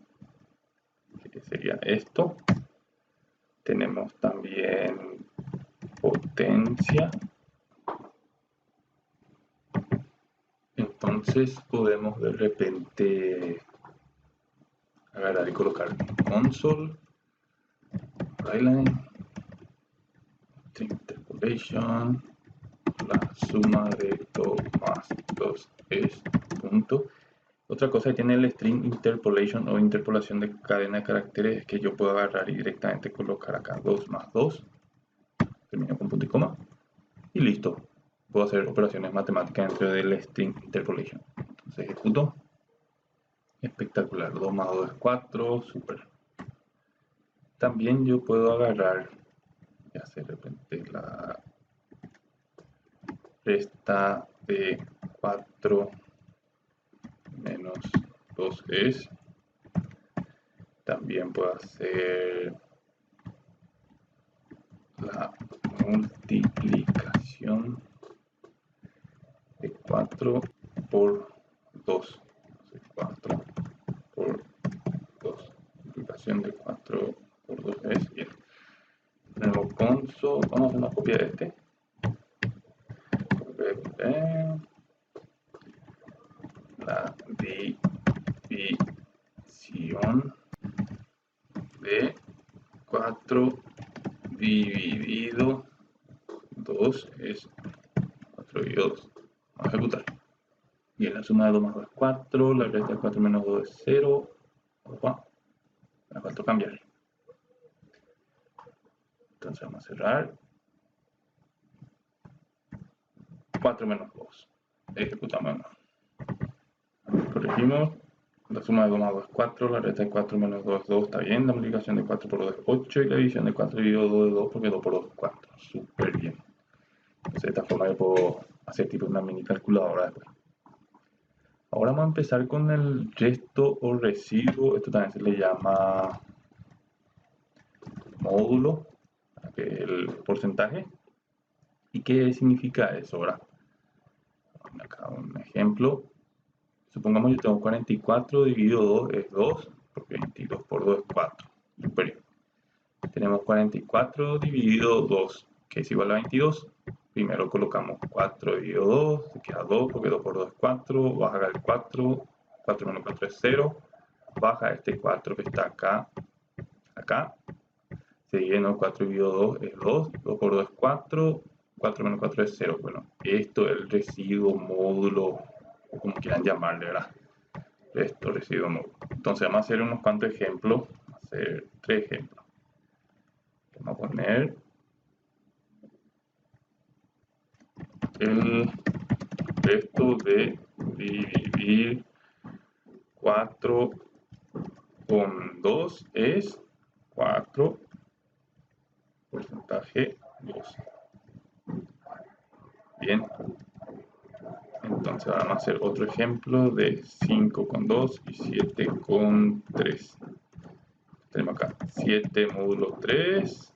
que sería esto. Tenemos también potencia. Entonces podemos de repente agarrar y colocar console, Highline, interpolation, la suma de 2 más 2 es punto. Otra cosa que tiene el string interpolation o interpolación de cadena de caracteres es que yo puedo agarrar y directamente colocar acá 2 más 2, termino con punto y coma, y listo. Puedo hacer operaciones matemáticas dentro del string interpolation. Entonces ejecuto. Espectacular, 2 más 2 es 4, súper. También yo puedo agarrar y hacer de repente la resta de 4 menos 2 es. También puedo hacer la multiplicación de 4 por 2. 4 por 2. Multiplicación de 4 por 2 es bien. Luego console, vamos a hacer una copia de este. La división de 4 dividido 2 es 4 dividido 2. Vamos a ejecutar. Bien, la suma de 2 más 2 es 4, la resta de 4 menos 2 es 0. Opa, me faltó cambiar. Entonces vamos a cerrar. 4 menos 2. Ejecutamos. Corregimos. La suma de 2 más 2 es 4, la resta de 4 menos 2 es 2, está bien. La multiplicación de 4 por 2 es 8 y la división de 4 dividido 2 es 2 porque 2 por 2 es 4. Súper bien. Entonces de esta forma yo puedo hacer tipo una mini calculadora después. Ahora vamos a empezar con el resto o residuo. Esto también se le llama módulo, el porcentaje. ¿Y qué significa eso? Ahora, acá un ejemplo. Supongamos yo tengo 44 dividido 2 es 2, porque 22 por 2 es 4. Superior. Tenemos 44 dividido 2, que es igual a 22. Primero colocamos 4 dividido 2, se queda 2, porque 2 por 2 es 4. Baja el 4, 4 menos 4 es 0. Baja este 4 que está acá, acá. Se llena 4 dividido 2 es 2, 2 por 2 es 4, 4 menos 4 es 0. Bueno, esto es el residuo módulo, o como quieran llamarle, ¿verdad? Esto, residuo módulo. Entonces vamos a hacer unos cuantos ejemplos, vamos a hacer 3 ejemplos. Vamos a poner el resto de dividir 4 con 2 es 4 porcentaje 2. Bien. Entonces vamos a hacer otro ejemplo de 5 con 2 y 7 con 3. Tenemos acá 7 módulo 3,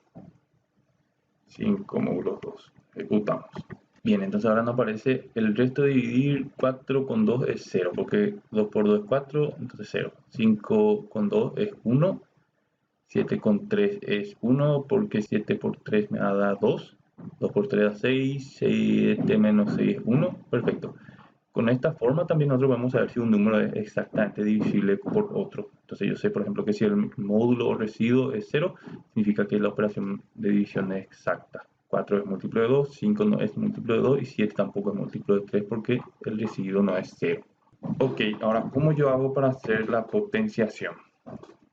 5 módulo 2. Ejecutamos. Bien, entonces ahora nos aparece el resto de dividir 4 con 2 es 0, porque 2 por 2 es 4, entonces 0. 5 con 2 es 1, 7 con 3 es 1, porque 7 por 3 me da 2, 2 por 3 da 6, 7 menos 6 es 1, perfecto. Con esta forma también nosotros vamos a ver si un número es exactamente divisible por otro. Entonces yo sé, por ejemplo, que si el módulo o residuo es 0, significa que la operación de división es exacta. 4 es múltiplo de 2, 5 no es múltiplo de 2 y 7 tampoco es múltiplo de 3 porque el residuo no es 0. Ok, ahora, ¿cómo yo hago para hacer la potenciación?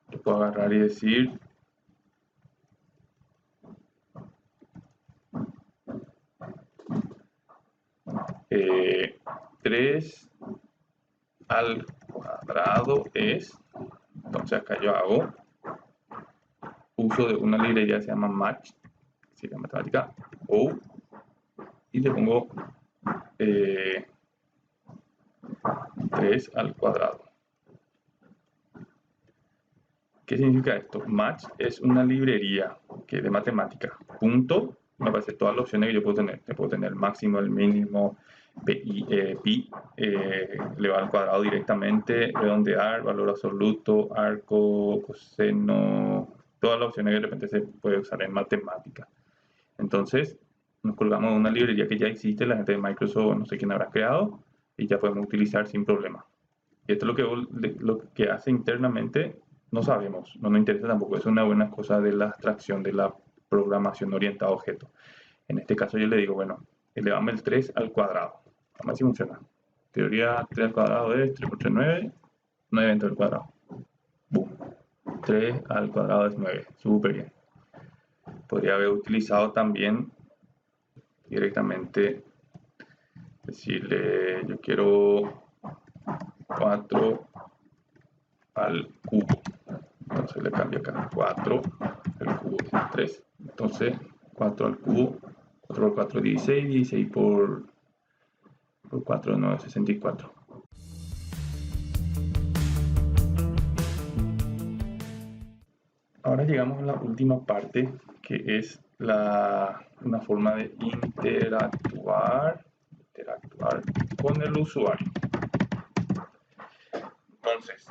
Yo puedo agarrar y decir 3 al cuadrado es, entonces acá yo hago uso de una librería que se llama match, significa matemática, o, y le pongo 3 al cuadrado. ¿Qué significa esto? Match es una librería que de matemática. Punto, me aparece todas las opciones que yo puedo tener. Yo puedo tener el máximo, el mínimo, pi, elevado al cuadrado directamente, redondear, valor absoluto, arco, coseno, todas las opciones que de repente se puede usar en matemática. Entonces, nos colgamos de una librería que ya existe, la gente de Microsoft, no sé quién habrá creado, y ya podemos utilizar sin problema. Y esto es lo que hace internamente, no sabemos, no nos interesa tampoco, es una buena cosa de la abstracción de la programación orientada a objetos. En este caso yo le digo, bueno, elevame el 3 al cuadrado. Vamos a ver si funciona. Teoría 3 al cuadrado es 3 por 3, 9, 9 dentro del cuadrado. Boom. 3 al cuadrado es 9, súper bien. Podría haber utilizado también directamente, decirle, yo quiero 4 al cubo. Entonces le cambio acá 4, el cubo es 3. Entonces 4 al cubo, 4 por 4 es 16, 16 por 4 no es 64. Ahora llegamos a la última parte, que es una forma de interactuar con el usuario. Entonces,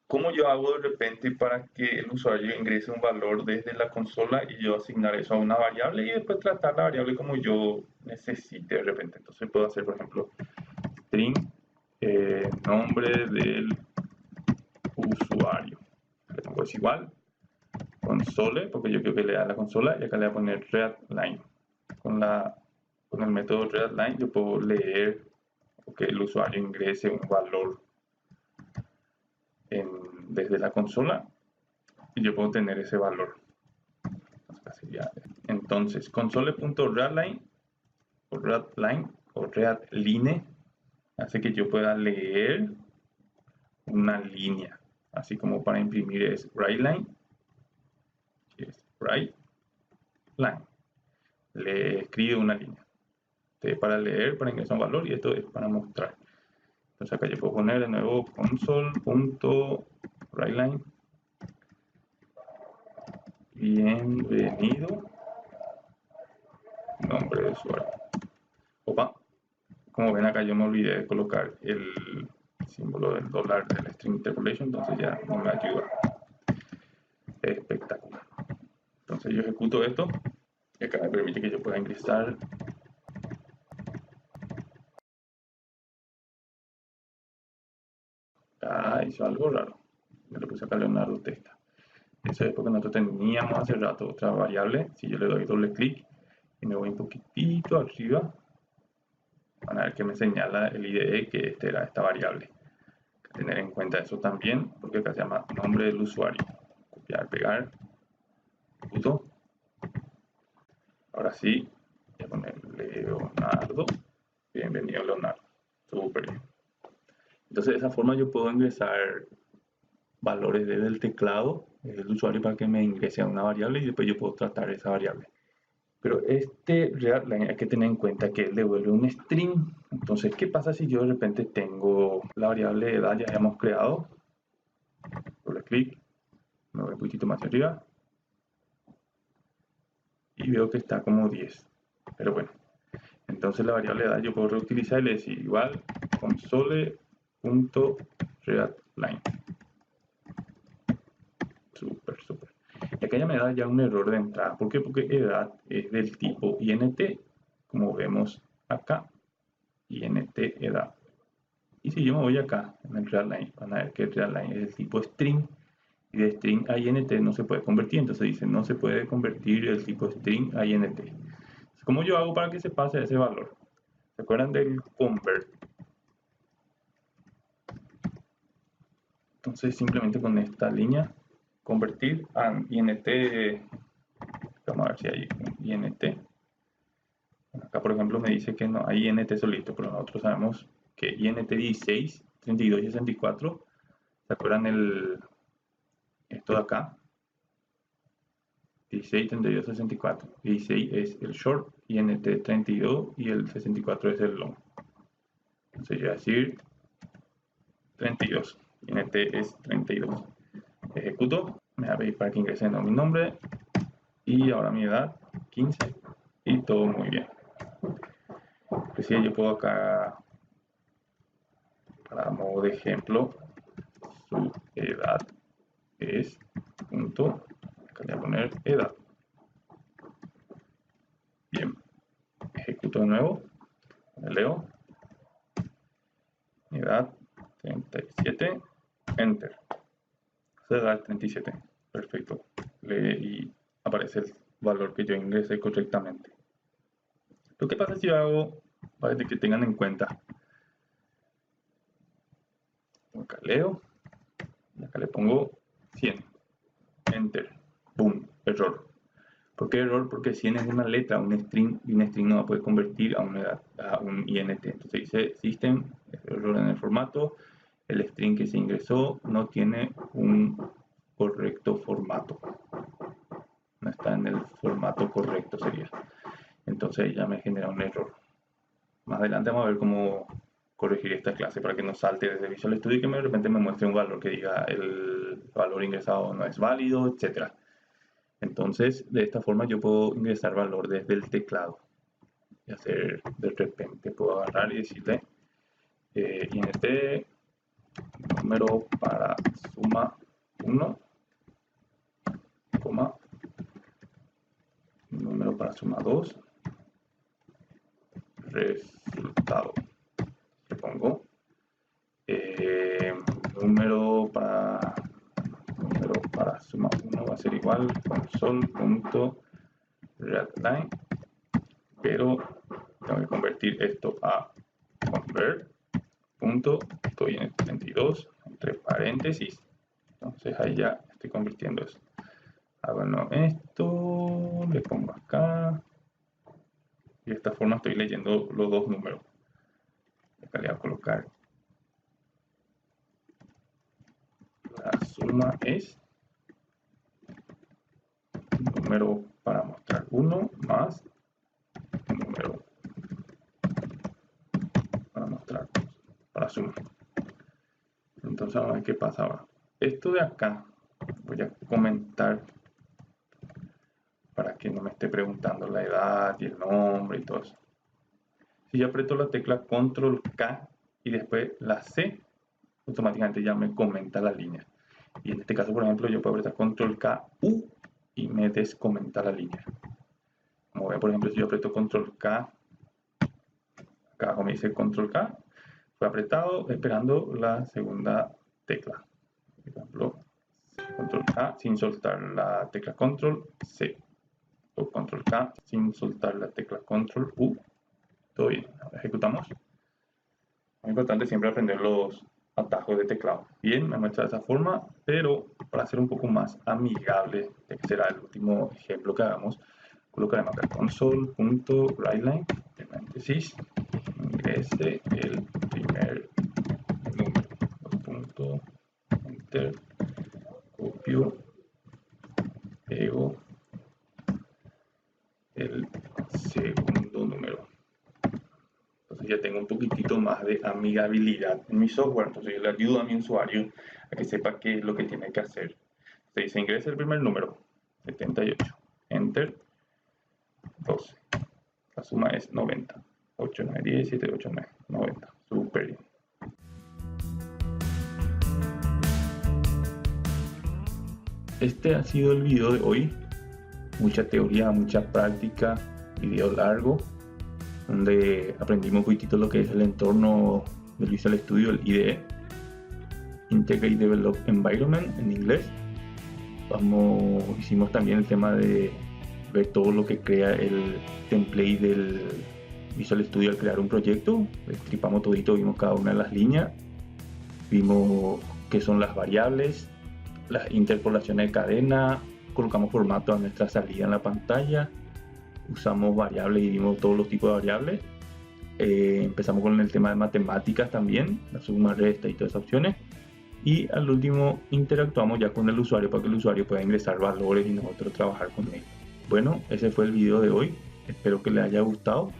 ¿cómo yo hago de repente para que el usuario ingrese un valor desde la consola y yo asignar eso a una variable y después tratar la variable como yo necesite de repente? Entonces puedo hacer, por ejemplo, string nombre del usuario. Le pongo es igual, console, porque yo quiero que lea la consola, y acá le voy a poner readline. Con el método readline yo puedo leer o que el usuario ingrese un valor desde la consola y yo puedo tener ese valor. Entonces, console.readline o readline hace que yo pueda leer una línea, así como para imprimir es writeline, le escribe una línea. Para leer, para ingresar un valor, y esto es para mostrar. Entonces acá yo puedo poner de nuevo console.writeline. Bienvenido. Nombre de usuario. Opa. Como ven acá yo me olvidé de colocar el símbolo del dólar del string interpolation, entonces ya no me ayuda. Espectacular. Entonces yo ejecuto esto y acá me permite que yo pueda ingresar. Hizo algo raro. Yo le puse acá Leonardo Testa. Eso es porque nosotros teníamos hace rato otra variable. Si yo le doy doble clic y me voy un poquitito arriba, van a ver que me señala el IDE que esta era esta variable. Hay que tener en cuenta eso también, porque acá se llama nombre del usuario. Copiar, pegar, ejecuto. Ahora sí, voy a poner Leonardo. Bienvenido Leonardo. Súper bien. Entonces de esa forma yo puedo ingresar valores desde el teclado del usuario para que me ingrese a una variable y después yo puedo tratar esa variable. Pero este readline hay que tener en cuenta que él devuelve un string. Entonces, ¿qué pasa si yo de repente tengo la variable de edad ya hayamos creado? Doble clic, me voy un poquito más arriba y veo que está como 10. Pero bueno, entonces la variable de edad yo puedo reutilizar y le decir igual console.readline. Súper, súper. Y acá ya me da ya un error de entrada. ¿Por qué? Porque edad es del tipo int, como vemos acá. int edad. Y si yo me voy acá en el readline, van a ver que el readline es el tipo string, y de string a int no se puede convertir, entonces dice no se puede convertir el tipo string a int. ¿Cómo yo hago para que se pase a ese valor? ¿Se acuerdan del convert? Entonces simplemente con esta línea convertir a int, vamos a ver si hay un int. Acá por ejemplo me dice que no hay int solito, pero nosotros sabemos que int 16, 32 y 64, ¿se acuerdan esto de acá? 16, 32, 64. 16 es el short, int 32 y el 64 es el long. Entonces yo voy a decir 32, int es 32. Ejecuto, me va a pedir para que ingrese mi nombre y ahora mi edad 15 y todo muy bien. Inclusive yo puedo acá, para modo de ejemplo, su edad es punto, acá voy a poner edad. Bien, ejecuto de nuevo, leo, edad 37, enter. Su edad 37, perfecto. Lee y aparece el valor que yo ingresé correctamente. Lo que pasa si yo hago, para que tengan en cuenta, acá leo, y acá le pongo 100, enter, boom, error. ¿Por qué error? Porque 100 es una letra, un string, y un string no va a poder convertir a un int. Entonces dice system, error en el formato, el string que se ingresó no tiene un correcto formato. No está en el formato correcto sería. Entonces ya me genera un error. Más adelante vamos a ver cómo corregir esta clase para que no salte desde Visual Studio y que de repente me muestre un valor que diga el valor ingresado no es válido, etc. Entonces de esta forma yo puedo ingresar valor desde el teclado y hacer, de repente puedo agarrar y decirle int número para suma 1, coma, número para suma 2, resultado. Le pongo número para suma 1 va a ser igual console.readline, pero tengo que convertir esto a convert punto, estoy en el 32 entre paréntesis, entonces ahí ya estoy convirtiendo eso. Bueno, esto le pongo acá y de esta forma estoy leyendo los dos números. Acá le voy a colocar la suma es número para mostrar 1 más número para mostrar 2 para sumar. Entonces vamos a ver qué pasa ahora. Esto de acá voy a comentar para que no me esté preguntando la edad y el nombre y todo eso. Si yo aprieto la tecla control K y después la C, automáticamente ya me comenta la línea. Y en este caso, por ejemplo, yo puedo apretar control K, U y me descomenta la línea. Como ven, por ejemplo, si yo aprieto control K, acá abajo me dice control K, fue apretado esperando la segunda tecla. Por ejemplo, control K sin soltar la tecla control C. O control K sin soltar la tecla control U. Todo bien, ahora ejecutamos. Muy importante siempre aprender los atajos de teclado. Bien, me muestra de esa forma, pero para ser un poco más amigable, que será el último ejemplo que hagamos, colocaremos acá console.writeline, en paréntesis, ingrese el primer número, punto, enter, copio, pego el segundo número. Entonces ya tengo un poquitito más de amigabilidad en mi software. Entonces yo le ayudo a mi usuario a que sepa qué es lo que tiene que hacer. Se dice ingresa el primer número, 78, enter, 12. La suma es 90. 8, 9, 10, 7, 8, 9, 90. Súper bien. Este ha sido el video de hoy. Mucha teoría, mucha práctica, video largo. donde aprendimos un poquitito lo que es el entorno del Visual Studio, el IDE, Integrate Develop Environment en inglés. Hicimos también el tema de ver todo lo que crea el template del Visual Studio al crear un proyecto. Destripamos todito, vimos cada una de las líneas, vimos qué son las variables, las interpolaciones de cadena, colocamos formato a nuestra salida en la pantalla, usamos variables y vimos todos los tipos de variables. Empezamos con el tema de matemáticas también, la suma, resta y todas esas opciones. Y al último interactuamos ya con el usuario para que el usuario pueda ingresar valores y nosotros trabajar con él. Bueno, ese fue el video de hoy. Espero que les haya gustado.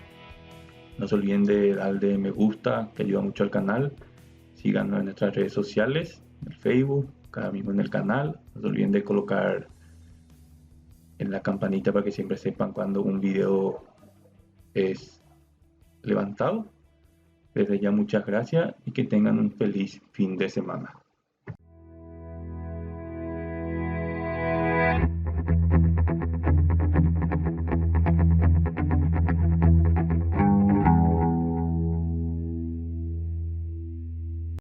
No se olviden de darle me gusta, que ayuda mucho al canal. Síganos en nuestras redes sociales, en el Facebook, acá mismo en el canal. No se olviden de colocar en la campanita para que siempre sepan cuando un video es levantado. Desde ya muchas gracias y que tengan un feliz fin de semana.